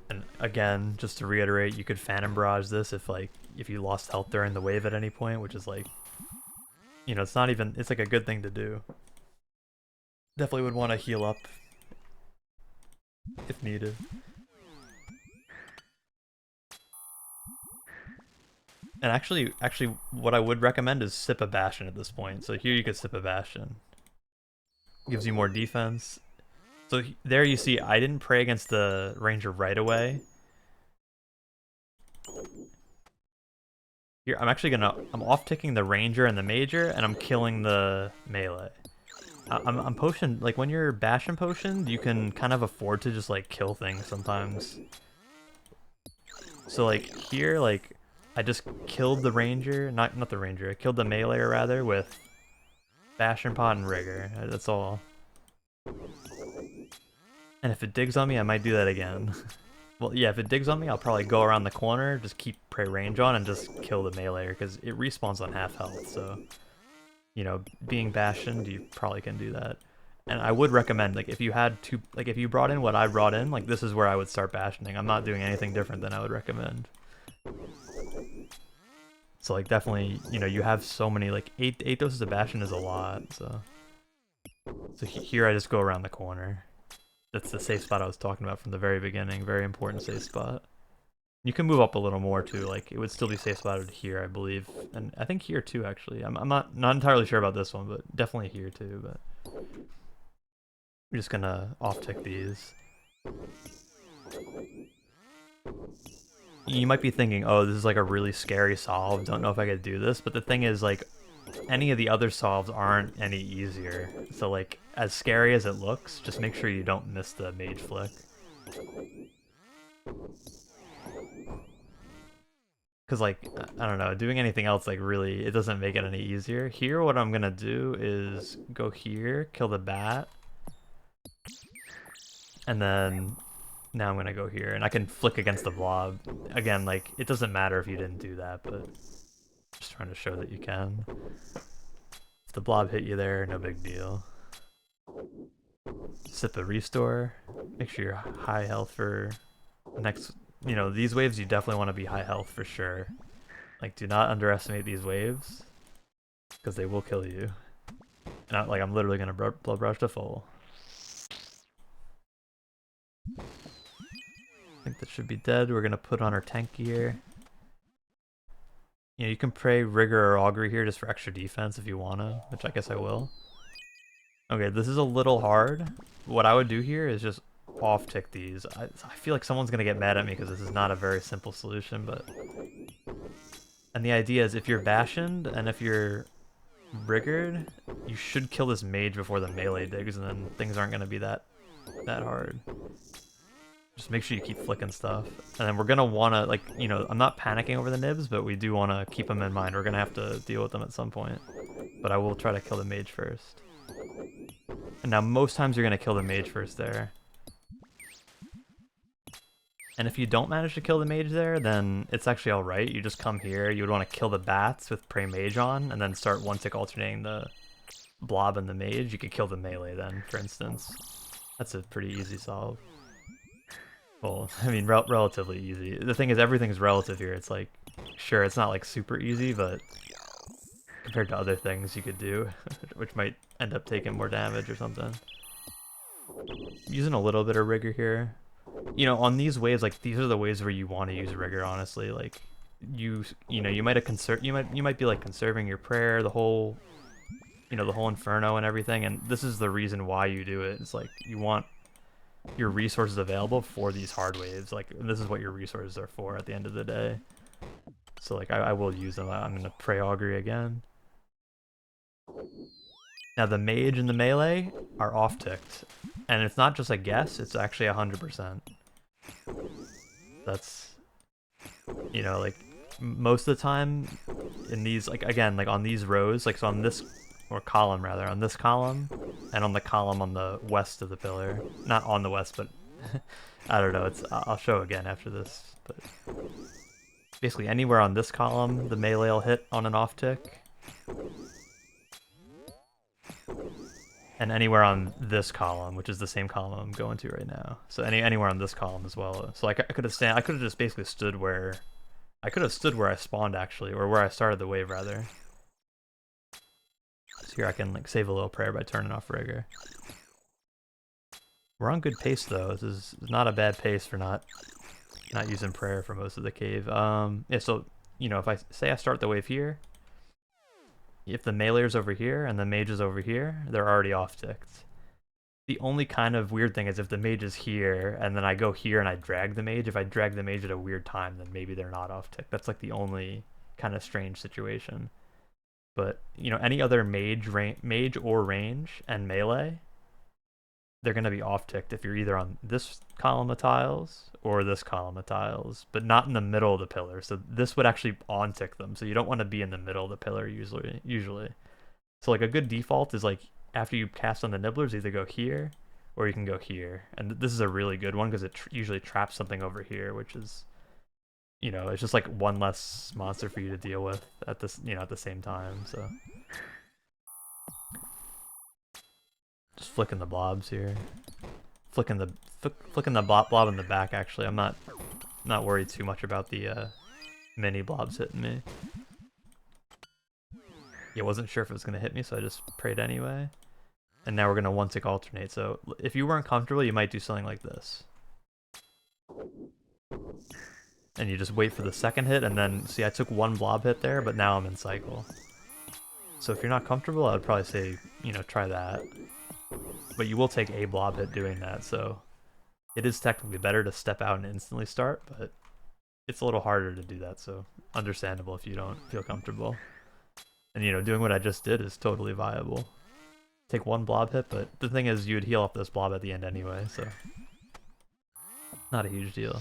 Speaker 1: And again, just to reiterate, you could Phantom Barrage this if you lost health during the wave at any point, which is like, you know, it's like a good thing to do. Definitely would want to heal up if needed. And actually, what I would recommend is sip a Bastion at this point. So here you could sip a Bastion. Gives you more defense. So there you see, I didn't pray against the Ranger right away. Here, I'm off-ticking the Ranger and the Major, and I'm killing the melee. I'm potion, like when you're Bastion potioned, you can kind of afford to just like kill things sometimes. So like here, like I just killed the Ranger, not the Ranger, I killed the melee rather with Bastion Pot and Rigor. That's all. And if it digs on me, I might do that again. Well, yeah, if it digs on me, I'll probably go around the corner, just keep Prey Range on, and just kill the melee, because it respawns on half health, so... You know, being Bastioned, you probably can do that. And I would recommend, like, if you brought in what I brought in, like, this is where I would start Bastioning. I'm not doing anything different than I would recommend. So, like, definitely, you know, you have so many, like, 8 doses of Bastion is a lot, so... So here I just go around the corner. That's the safe spot I was talking about from the very beginning. Very important safe spot. You can move up a little more too. Like it would still be safe spotted here, I believe, and I think here too. Actually, I'm not entirely sure about this one, but definitely here too. But we're just gonna off tick these. You might be thinking, oh, this is like a really scary solve. Don't know if I could do this, but the thing is, like, any of the other solves aren't any easier. So like, as scary as it looks, just make sure you don't miss the mage flick. Because like, I don't know, doing anything else, like really, it doesn't make it any easier. Here, what I'm gonna do is go here, kill the bat. And then, now I'm gonna go here, and I can flick against the blob. Again, like, it doesn't matter if you didn't do that, but just trying to show that you can. If the blob hit you there, no big deal. Sip a restore. Make sure you're high health for next, you know, these waves you definitely want to be high health for sure. Like, do not underestimate these waves, because they will kill you. And I'm literally gonna blood brush to full. I think that should be dead. We're gonna put on our tank gear. You know, you can pray Rigor or Augury here just for extra defense if you wanna, which I guess I will. Okay, this is a little hard. What I would do here is just off-tick these. I feel like someone's gonna get mad at me because this is not a very simple solution, but... And the idea is if you're Bastioned and if you're Rigored, you should kill this mage before the melee digs, and then things aren't gonna be that hard. Just make sure you keep flicking stuff. And then we're gonna wanna, like, you know, I'm not panicking over the nibs, but we do wanna keep them in mind. We're gonna have to deal with them at some point. But I will try to kill the mage first. And now most times you're gonna kill the mage first there. And if you don't manage to kill the mage there, then it's actually alright. You just come here, you would want to kill the bats with Prey Mage on, and then start one-tick alternating the blob and the mage. You could kill the melee then, for instance. That's a pretty easy solve. Well, I mean, relatively easy. The thing is, everything's relative here. It's like, sure, it's not like super easy, but compared to other things you could do, which might end up taking more damage or something. Using a little bit of rigor here. You know, on these waves, like, these are the waves where you want to use rigor, honestly. Like, you know, you might be like conserving your prayer, the whole, you know, the whole Inferno and everything, and this is the reason why you do it. It's like, you want your resources available for these hard waves. Like, this is what your resources are for at the end of the day. So, like, I will use them. I'm gonna pray Augury again. Now, the mage and the melee are off-ticked. And it's not just a guess, it's actually 100%. That's, you know, like, most of the time in these, like, again, like on these rows, like, so on this or column rather, on this column, and on the column on the west of the pillar. Not on the west, but I don't know. I'll show again after this. But basically, anywhere on this column, the melee will hit on an off tick, and anywhere on this column, which is the same column I'm going to right now. So anywhere on this column as well. So I could have just basically stood where I spawned actually, or where I started the wave rather. So here I can like save a little prayer by turning off rigor. We're on good pace though. This is not a bad pace for not using prayer for most of the cave. Yeah, so you know, if I say I start the wave here, if the melee's over here and the mage is over here, they're already off ticked. The only kind of weird thing is if the mage is here and then I go here and I drag the mage, if I drag the mage at a weird time, then maybe they're not off tick. That's like the only kind of strange situation. But, you know, any other mage or range and melee, they're going to be off ticked if you're either on this column of tiles or this column of tiles, but not in the middle of the pillar. So this would actually on tick them. So you don't want to be in the middle of the pillar usually. So like a good default is like after you cast on the nibblers, either go here or you can go here. And this is a really good one because it usually traps something over here, which is, you know, it's just like one less monster for you to deal with at this, you know, at the same time. So just flicking the blobs here, flicking the blob in the back. Actually, I'm not worried too much about the mini blobs hitting me. Yeah, wasn't sure if it was gonna hit me, so I just prayed anyway. And now we're gonna one tick alternate. So if you weren't comfortable, you might do something like this. And you just wait for the second hit, and then see I took one blob hit there, but now I'm in cycle. So if you're not comfortable, I would probably say, you know, try that. But you will take a blob hit doing that, so it is technically better to step out and instantly start, but it's a little harder to do that, so understandable if you don't feel comfortable. And you know, doing what I just did is totally viable. Take one blob hit, but the thing is you would heal off this blob at the end anyway, so not a huge deal.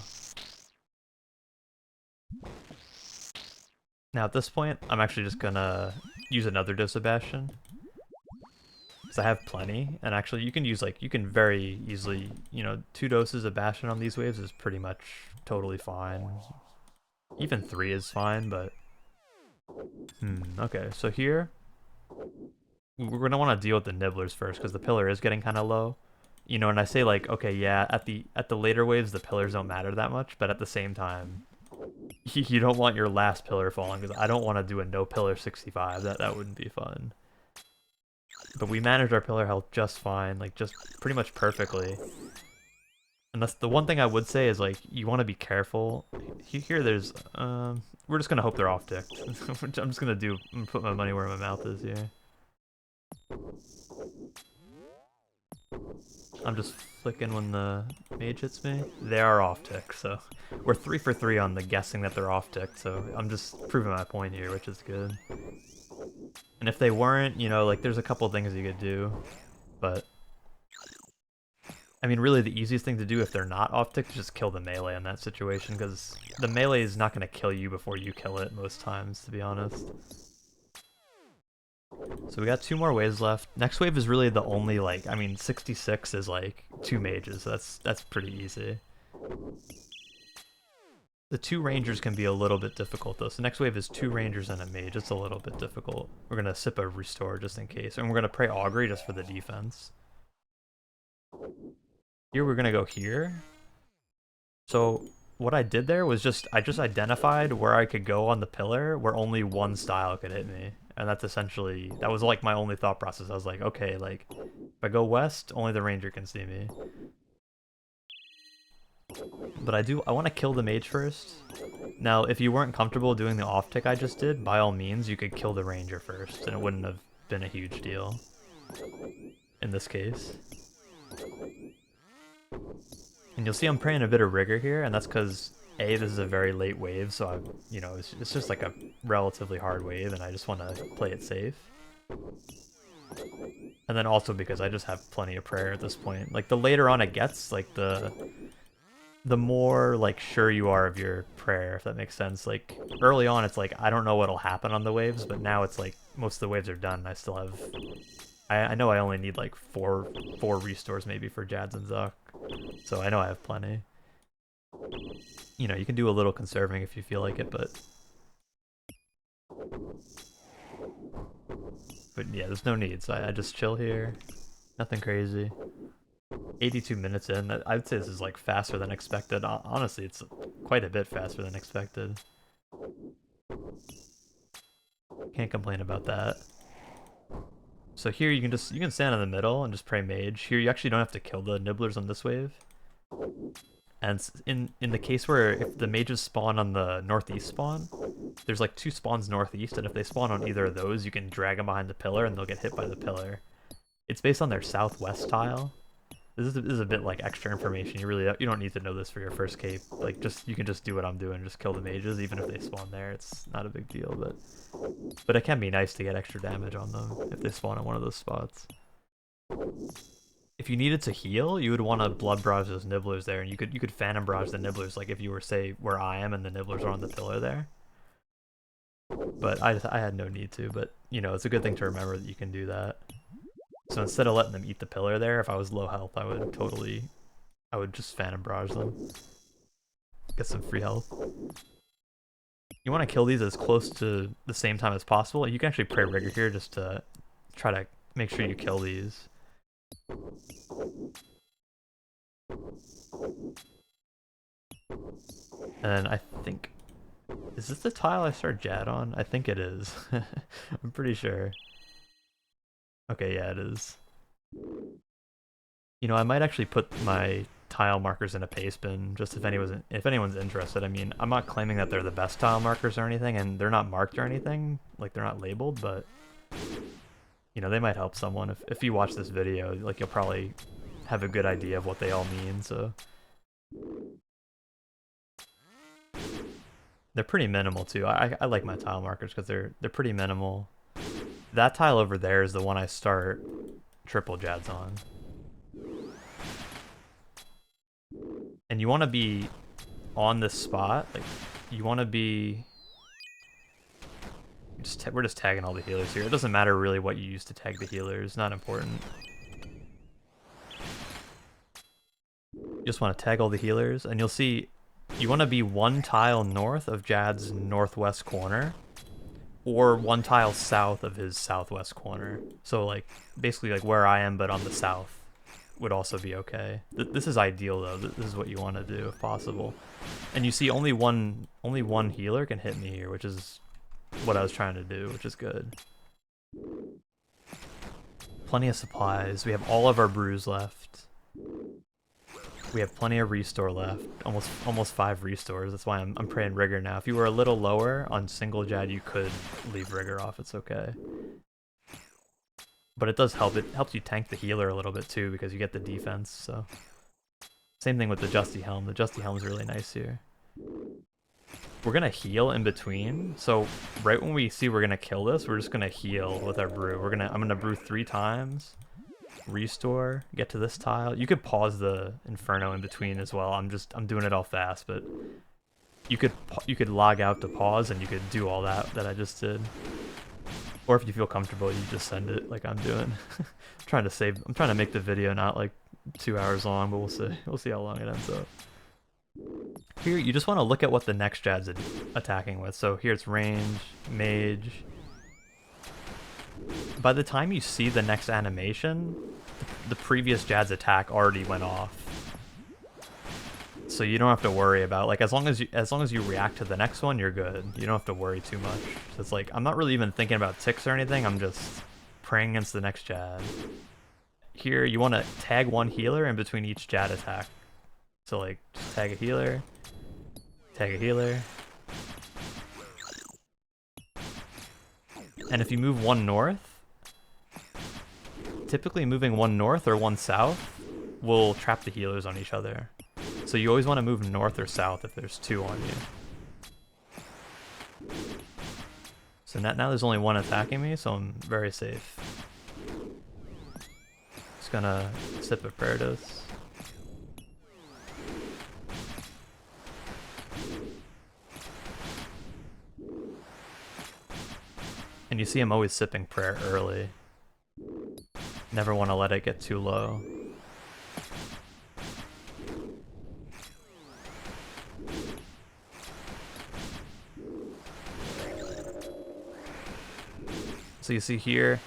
Speaker 1: Now at this point, I'm actually just gonna use another dose of Bastion. Because I have plenty, and actually you can very easily, you know, 2 doses of Bastion on these waves is pretty much totally fine. Even 3 is fine, but okay, so here we're gonna want to deal with the nibblers first because the pillar is getting kind of low, you know. And I say like, okay, yeah, at the later waves the pillars don't matter that much, but at the same time, you don't want your last pillar falling because I don't want to do a no pillar 65. That wouldn't be fun. But we managed our pillar health just fine, like just pretty much perfectly. And that's the one thing I would say is like you want to be careful. Here there's we're just gonna hope they're off ticked. I'm just gonna put my money where my mouth is here. I'm just flicking when the mage hits me. They are off tick, so we're 3 for 3 on the guessing that they're off tick. So I'm just proving my point here, which is good. And if they weren't, you know, like there's a couple things you could do, but I mean, really the easiest thing to do if they're not off tick is just kill the melee in that situation, because the melee is not going to kill you before you kill it most times, to be honest. So we got 2 more waves left. Next wave is really the only, like, I mean, 66 is like 2 mages, so that's pretty easy. The 2 rangers can be a little bit difficult though. So next wave is 2 rangers and a mage. It's a little bit difficult. We're gonna sip a restore just in case, and we're gonna pray augury just for the defense. Here we're gonna go here. So what I did there was I just identified where I could go on the pillar where only one style could hit me. And that's essentially, that was like my only thought process. I was like, okay, like if I go west, only the ranger can see me. But I want to kill the mage first. Now, if you weren't comfortable doing the off tick I just did, by all means, you could kill the ranger first, and it wouldn't have been a huge deal in this case. And you'll see I'm praying a bit of rigor here, and that's because this is a very late wave, so you know, it's just like a relatively hard wave, and I just want to play it safe. And then also because I just have plenty of prayer at this point. Like the later on it gets, like the the more like sure you are of your prayer, if that makes sense. Like early on, it's like I don't know what'll happen on the waves, but now it's like most of the waves are done. I still have. I know I only need like four restores maybe for Jads and Zuck, so I know I have plenty. You know, you can do a little conserving if you feel like it, but yeah, there's no need. So I just chill here. Nothing crazy. 82 minutes in. I'd say this is like faster than expected. Honestly, it's quite a bit faster than expected. Can't complain about that. So here you can stand in the middle and just pray mage. Here you actually don't have to kill the nibblers on this wave. And in the case where if the mages spawn on the northeast spawn, there's like 2 spawns northeast, and if they spawn on either of those, you can drag them behind the pillar and they'll get hit by the pillar. It's based on their southwest tile. This is a bit like extra information. You don't need to know this for your first cape. Like you can just do what I'm doing, just kill the mages even if they spawn there. It's not a big deal, but it can be nice to get extra damage on them if they spawn on one of those spots. If you needed to heal, you would want to blood barrage those nibblers there, and you could phantom barrage the nibblers like if you were say where I am and the nibblers are on the pillar there. But I had no need to, but you know, it's a good thing to remember that you can do that. So instead of letting them eat the pillar there, if I was low health, I would just phantom barrage them. Get some free health. You want to kill these as close to the same time as possible. You can actually pray rigor here just to try to make sure you kill these. And I think... Is this the tile I start Jad on? I think it is. I'm pretty sure. Okay, yeah, it is. You know, I might actually put my tile markers in a paste bin, just if anyone's interested. I mean, I'm not claiming that they're the best tile markers or anything, and they're not marked or anything, like they're not labeled, but you know, they might help someone. If you watch this video, like you'll probably have a good idea of what they all mean, so. They're pretty minimal too. I like my tile markers because they're pretty minimal. That tile over there is the one I start triple Jads on. And you want to be on this spot, like you want to be we're just tagging all the healers here. It doesn't matter really what you use to tag the healers, not important. You just want to tag all the healers, and you'll see you want to be 1 tile north of Jad's northwest corner, or 1 tile south of his southwest corner. So like basically like where I am, but on the south would also be okay. This is ideal though. This is what you want to do if possible. And you see only one healer can hit me here, which is what I was trying to do, which is good. Plenty of supplies. We have all of our brews left. We have plenty of restore left. Almost 5 restores. That's why I'm praying rigor now. If you were a little lower on single Jad, you could leave rigor off. It's okay. But it does help. It helps you tank the healer a little bit too because you get the defense. So same thing with the Justi helm. The Justi helm is really nice here. We're gonna heal in between. So right when we see we're gonna kill this, we're just gonna heal with our brew. I'm gonna brew 3 times. Restore, get to this tile. You could pause the Inferno in between as well. I'm doing it all fast, but you could log out to pause and you could do all that I just did. Or if you feel comfortable, you just send it like I'm doing. I'm trying to make the video not like 2 hours long, but we'll see. We'll see how long it ends up. Here, you just want to look at what the next Jad's attacking with. So here it's range, mage. By the time you see the next animation, the previous Jad's attack already went off. So you don't have to worry about, like, as long as you react to the next one, you're good. You don't have to worry too much. So it's like I'm not really even thinking about ticks or anything. I'm just praying against the next Jad. Here you want to tag 1 healer in between each Jad attack. So like just tag a healer, tag a healer. And if you move 1 north, typically moving 1 north or 1 south will trap the healers on each other. So you always want to move north or south if there's 2 on you. So now there's only 1 attacking me, so I'm very safe. Just gonna sip a prayer dose. And you see him always sipping prayer early. Never want to let it get too low. So you see here,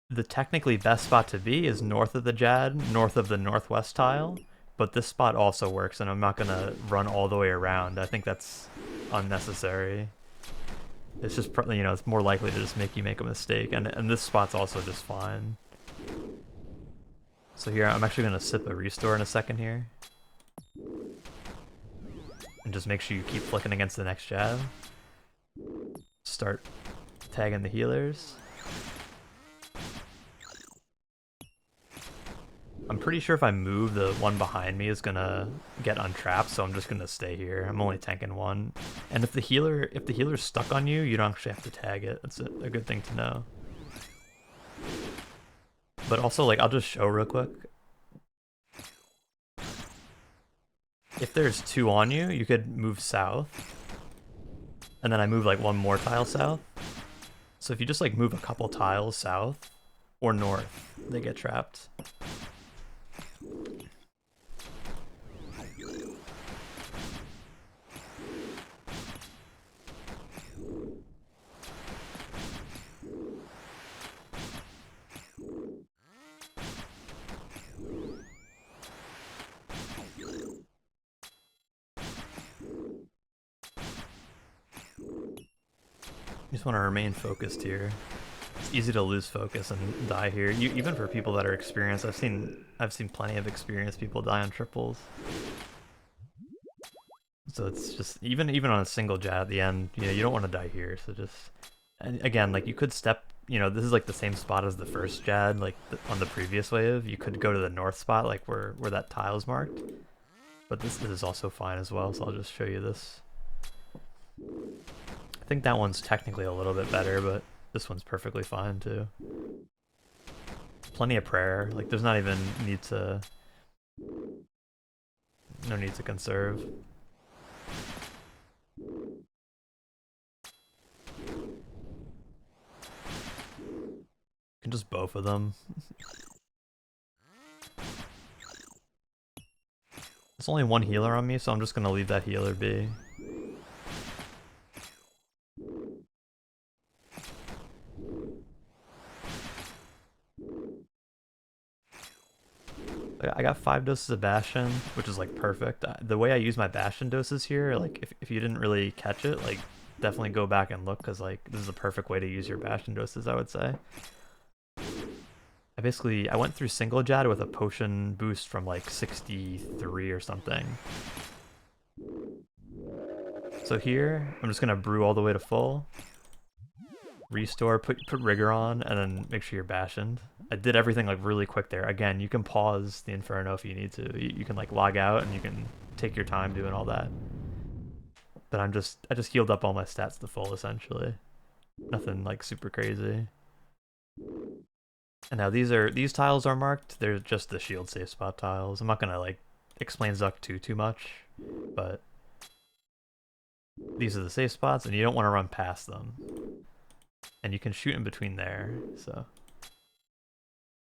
Speaker 1: the technically best spot to be is north of the Jad, north of the northwest tile, but this spot also works, and I'm not going to run all the way around. I think that's unnecessary. It's just, you know, it's more likely to just make you make a mistake, and this spot's also just fine. So here, I'm actually going to sip a restore in a second here. And just make sure you keep flicking against the next jab. Start tagging the healers. I'm pretty sure if I move, the one behind me is gonna get untrapped, so I'm just gonna stay here. I'm only tanking one. And if the healer's stuck on you, you don't actually have to tag it. That's a good thing to know. But also, like, I'll just show real quick. If there's two on you, you could move south. And then I move like one more tile south. So if you just like move a couple tiles south or north, they get trapped. You just want to remain focused here. It's easy to lose focus and die here. Even for people that are experienced, I've seen plenty of experienced people die on triples. So it's just even on a single jet at the end, you know, you don't want to die here. So just, and again, like you could step, you know, this is like the same spot as the first jad, like on the previous wave. You could go to the north spot, like where that tile is marked. But this is also fine as well. So I'll just show you this. I think that one's technically a little bit better, but this one's perfectly fine too. Plenty of prayer. Like there's not even no need to conserve. You can just bowfa them. There's only one healer on me, so I'm just gonna leave that healer be. I got 5 doses of Bastion, which is like perfect. The way I use my Bastion doses here, like if you didn't really catch it, like definitely go back and look, because like this is the perfect way to use your Bastion doses, I would say. I went through single jad with a potion boost from like 63 or something. So here, I'm just gonna brew all the way to full. Restore, put rigor on, and then make sure you're bastioned. I did everything like really quick there. Again, you can pause the Inferno if you need to. You can like log out and you can take your time doing all that. But I just healed up all my stats to full essentially. Nothing like super crazy. And now these tiles are marked. They're just the shield safe spot tiles. I'm not gonna like explain Zuck too much, but these are the safe spots, and you don't want to run past them. And you can shoot in between there, so.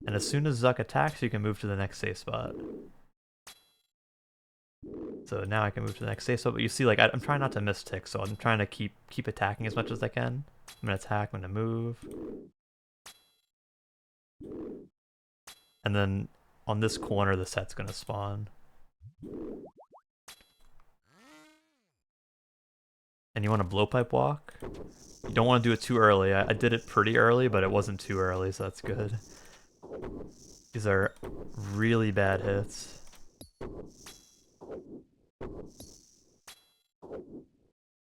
Speaker 1: And as soon as Zuck attacks, you can move to the next safe spot. So now I can move to the next safe spot, but you see, like, I'm trying not to miss ticks, so I'm trying to keep attacking as much as I can. I'm gonna attack, I'm gonna move. And then on this corner, the set's gonna spawn. And you want to blowpipe walk. You don't want to do it too early. I did it pretty early, but it wasn't too early, so that's good. These are really bad hits.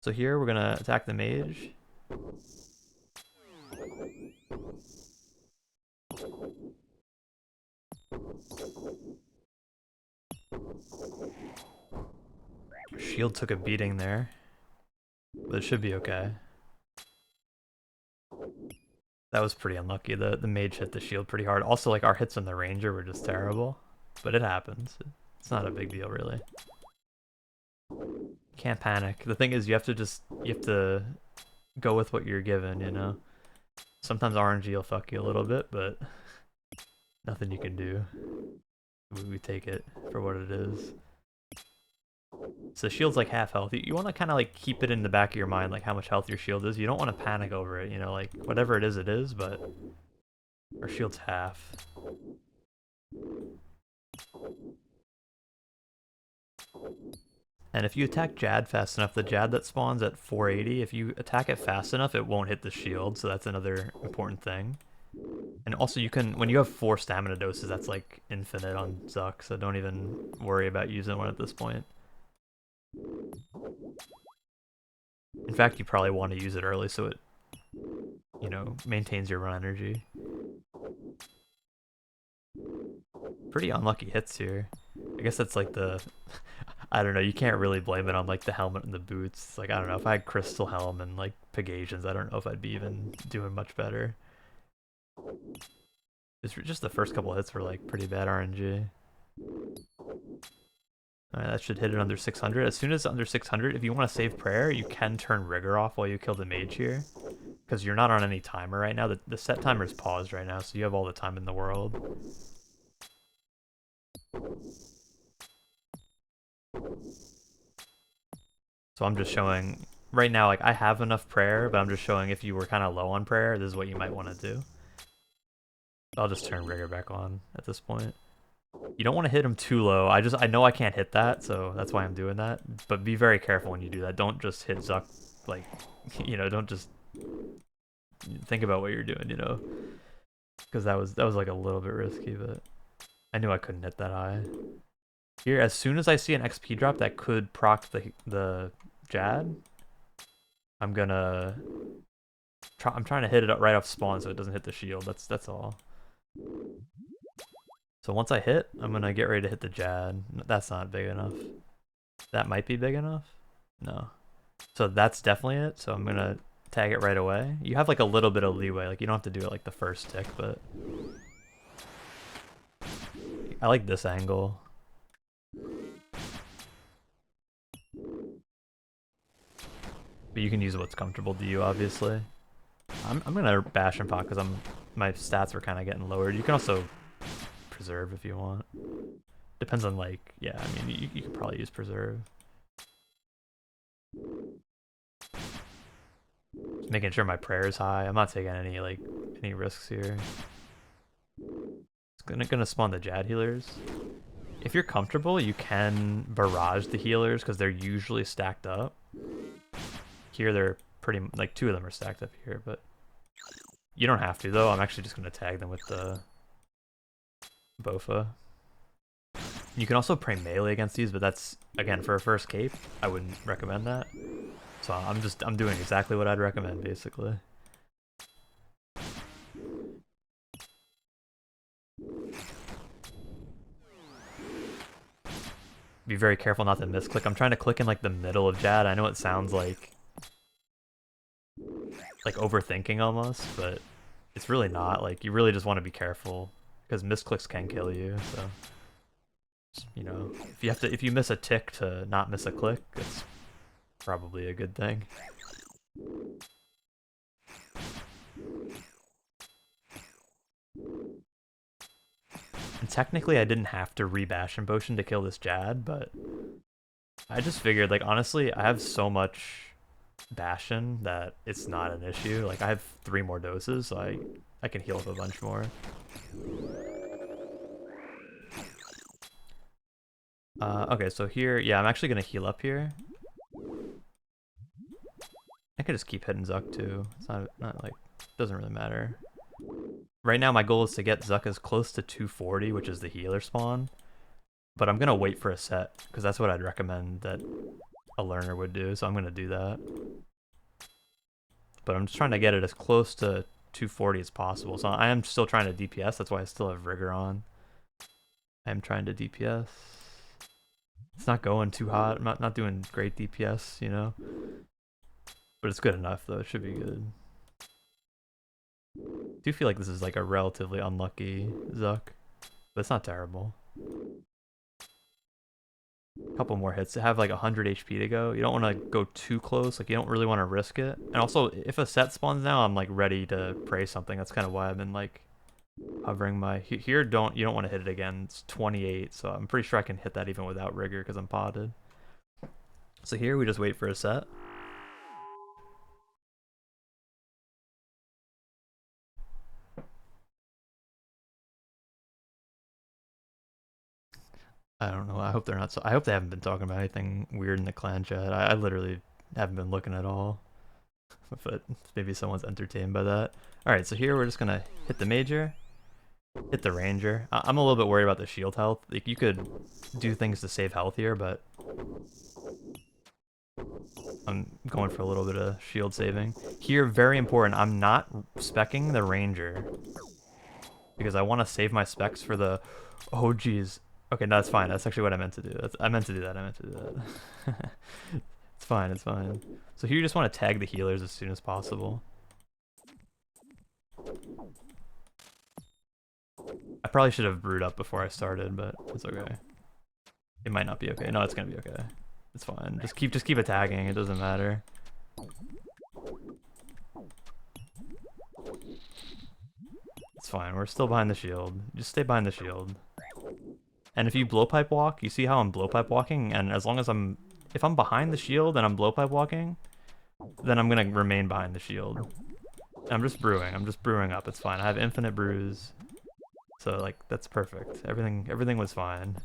Speaker 1: So here we're gonna attack the mage. Shield took a beating there, but it should be okay. That was pretty unlucky. The mage hit the shield pretty hard. Also, like, our hits on the ranger were just terrible, but it happens. It's not a big deal, really. Can't panic. The thing is, you have to go with what you're given, you know? Sometimes RNG will fuck you a little bit, but nothing you can do. We take it for what it is. So shield's like half health. You want to kind of like keep it in the back of your mind, like how much health your shield is. You don't want to panic over it, you know, like whatever it is, but our shield's half. And if you attack Jad fast enough, the Jad that spawns at 480, if you attack it fast enough, it won't hit the shield, so that's another important thing. And also you can, when you have 4 stamina doses, that's like infinite on Zuck, so don't even worry about using one at this point. In fact, you probably want to use it early so it, you know, maintains your run energy. Pretty unlucky hits here. I guess that's like the... I don't know, you can't really blame it on like the helmet and the boots. Like, I don't know, if I had crystal helm and like pegasians, I don't know if I'd be even doing much better. It's just the first couple hits were like pretty bad RNG. Alright, that should hit it under 600. As soon as it's under 600, if you want to save prayer, you can turn rigor off while you kill the mage here. Because you're not on any timer right now. The set timer is paused right now, so you have all the time in the world. So I'm just showing, right now, like I have enough prayer, but I'm just showing if you were kind of low on prayer, this is what you might want to do. I'll just turn rigor back on at this point. You don't want to hit him too low. I know I can't hit that, so that's why I'm doing that. But be very careful when you do that. Don't just hit Zuck, like, you know, don't just think about what you're doing, you know. Because that was like a little bit risky, but I knew I couldn't hit that high. Here, as soon as I see an XP drop that could proc the Jad, I'm gonna I'm trying to hit it right off spawn so it doesn't hit the shield. That's all. So once I hit, I'm gonna get ready to hit the Jad. That's not big enough. That might be big enough. No. So that's definitely it. So I'm gonna tag it right away. You have like a little bit of leeway. Like you don't have to do it like the first tick, but I like this angle. But you can use what's comfortable to you, obviously. I'm gonna bash and pot because my stats are kind of getting lowered. You can also preserve if you want. Depends on like, yeah, I mean you could probably use preserve. Just making sure my prayer is high. I'm not taking any risks here. It's gonna spawn the Jad healers. If you're comfortable, you can barrage the healers because they're usually stacked up. Here they're pretty, like 2 of them are stacked up here, but you don't have to though. I'm actually just gonna tag them with the bowfa. You can also pray melee against these, but that's, again, for a first cape, I wouldn't recommend that. So I'm doing exactly what I'd recommend, basically. Be very careful not to misclick. I'm trying to click in like the middle of Jad. I know it sounds like overthinking almost, but it's really not. Like you really just want to be careful because misclicks can kill you. So you know, if you miss a tick to not miss a click, it's probably a good thing. And technically I didn't have to re-bash and potion to kill this Jad, but I just figured, like, honestly, I have so much Bastion that it's not an issue. Like, I have 3 more doses, so I can heal up a bunch more. Okay, so here, yeah, I'm actually gonna heal up here. I could just keep hitting Zuck too. It's not like, doesn't really matter. Right now my goal is to get Zuck as close to 240, which is the healer spawn. But I'm gonna wait for a set, because that's what I'd recommend that a learner would do, so I'm gonna do that. But I'm just trying to get it as close to 240 as possible. So I am still trying to DPS, that's why I still have Rigor on. I am trying to DPS. It's not going too hot, I'm not doing great DPS, you know? But it's good enough though, it should be good. I do feel like this is like a relatively unlucky Zuck, but it's not terrible. A couple more hits. To have like 100 HP to go. You don't want to go too close. Like you don't really want to risk it. And also, if a set spawns now, I'm like ready to pray something. That's kind of why I've been like hovering my here. You don't want to hit it again. It's 28, so I'm pretty sure I can hit that even without rigor because I'm potted. So here we just wait for a set. I don't know. I hope they're not. I hope they haven't been talking about anything weird in the clan chat. I literally haven't been looking at all. But maybe someone's entertained by that. All right, so here we're just gonna hit the major, hit the ranger. I'm a little bit worried about the shield health. Like you could do things to save health here, but I'm going for a little bit of shield saving. Here, very important, I'm not specking the ranger because I want to save my specs for the... Oh, geez. Okay, no, that's fine. That's actually what I meant to do. I meant to do that. It's fine, it's fine. So here you just want to tag the healers as soon as possible. I probably should have brewed up before I started, but it's okay. It might not be okay. No, it's gonna be okay. It's fine. Just keep attacking. It doesn't matter. It's fine. We're still behind the shield. Just stay behind the shield. And if you blowpipe walk, you see how I'm blowpipe walking, and as long as if I'm behind the shield and I'm blowpipe walking, then I'm gonna remain behind the shield. I'm just brewing. I'm just brewing up. It's fine. I have infinite brews, so like that's perfect. Everything was fine.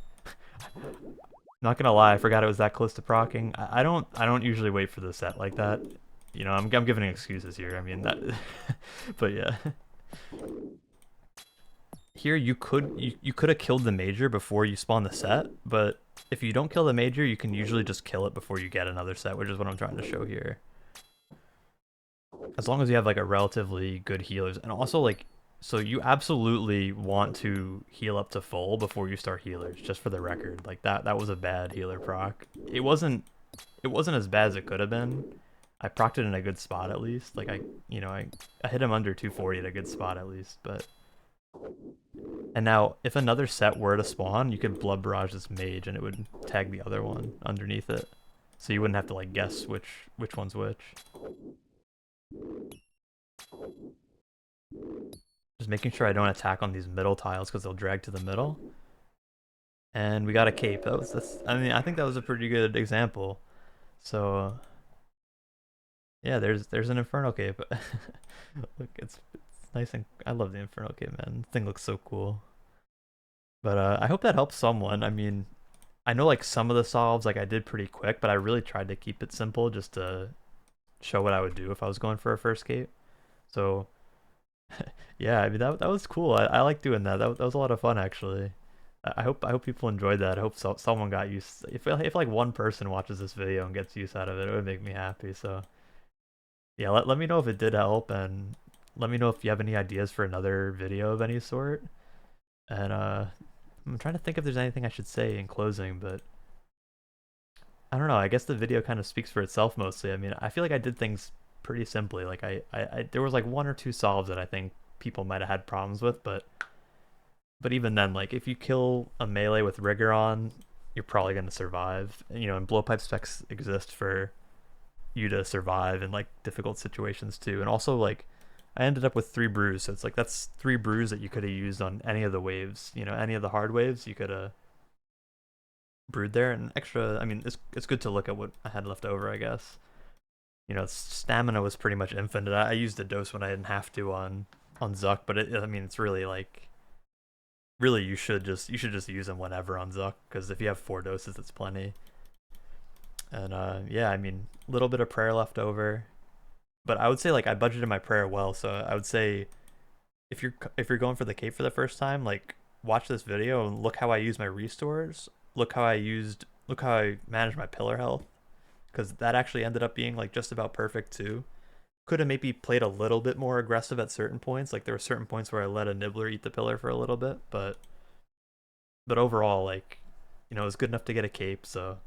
Speaker 1: Not gonna lie, I forgot it was that close to proccing. I don't usually wait for the set like that. You know, I'm giving excuses here. I mean that, but yeah. Here you could have killed the major before you spawn the set, but if you don't kill the major, you can usually just kill it before you get another set, which is what I'm trying to show here. As long as you have like a relatively good healers, and also like, so you absolutely want to heal up to full before you start healers, just for the record. Like that was a bad healer proc. It wasn't as bad as it could have been. I procced it in a good spot at least. Like I hit him under 240 at a good spot at least, but... And now, if another set were to spawn, you could blood barrage this mage and it would tag the other one underneath it. So you wouldn't have to like guess which one's which. Just making sure I don't attack on these middle tiles because they'll drag to the middle. And we got a cape. I mean, I think that was a pretty good example. So yeah, there's an Inferno cape. Look, it's nice, and I love the Inferno cape, man. The thing looks so cool. But I hope that helps someone. I mean, I know like some of the solves like I did pretty quick, but I really tried to keep it simple just to show what I would do if I was going for a first cape. So yeah, I mean that was cool. I like doing that. That was a lot of fun actually. I hope people enjoyed that. I hope someone got used. If like one person watches this video and gets use out of it, it would make me happy. So yeah, let me know if it did help, and let me know if you have any ideas for another video of any sort. And I'm trying to think if there's anything I should say in closing, but I don't know. I guess the video kind of speaks for itself mostly. I mean, I feel like I did things pretty simply. Like there was like one or two solves that I think people might have had problems with, but even then, like if you kill a melee with rigor on, you're probably gonna survive. And, you know, and blowpipe specs exist for you to survive in like difficult situations too. And also like I ended up with 3 brews, so it's like that's 3 brews that you could have used on any of the waves. You know, any of the hard waves you could have brewed there. And extra, I mean, it's good to look at what I had left over, I guess. You know, stamina was pretty much infinite. I used a dose when I didn't have to on Zuck, but I mean, it's really like, really you should just use them whenever on Zuck, because if you have 4 doses, it's plenty. And yeah, I mean, a little bit of prayer left over. But I would say like I budgeted my prayer well, so I would say if you're going for the cape for the first time, like watch this video and look how I use my restores. Look how I managed my pillar health, because that actually ended up being like just about perfect too. Could have maybe played a little bit more aggressive at certain points. Like there were certain points where I let a nibbler eat the pillar for a little bit, but overall, like, you know, it was good enough to get a cape. So,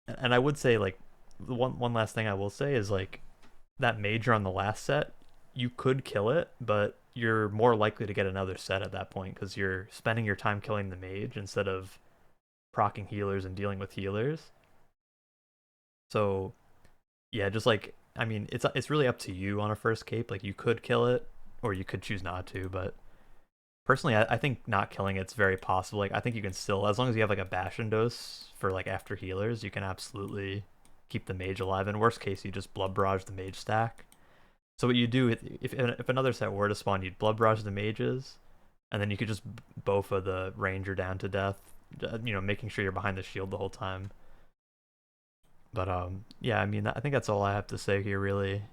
Speaker 1: and I would say like the one last thing I will say is like, that major on the last set, you could kill it, but you're more likely to get another set at that point because you're spending your time killing the mage instead of proccing healers and dealing with healers. So yeah, just like I mean, it's really up to you on a first cape. Like you could kill it, or you could choose not to. But personally, I think not killing it's very possible. Like I think you can still, as long as you have like a bastion dose for like after healers, you can absolutely keep the mage alive. In worst case, you just blood barrage the mage stack. So what you do if another set were to spawn, you'd blood barrage the mages, and then you could just bowfa the ranger down to death. Making sure you're behind the shield the whole time. But yeah, I mean, I think that's all I have to say here, really.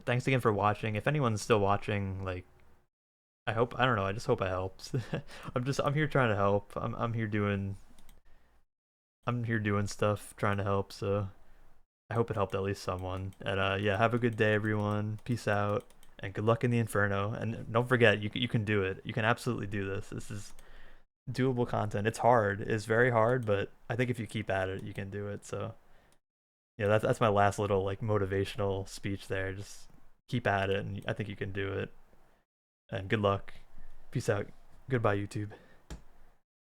Speaker 1: Thanks again for watching. If anyone's still watching, like, I don't know, I just hope I helped. I'm here trying to help. I'm here doing stuff, trying to help. So I hope it helped at least someone. And yeah, have a good day, everyone. Peace out, and good luck in the Inferno. And don't forget, you can do it. You can absolutely do this. This is doable content. It's hard. It's very hard, but I think if you keep at it, you can do it. So yeah, that's my last little like motivational speech there. Just keep at it, and I think you can do it. And good luck. Peace out. Goodbye, YouTube.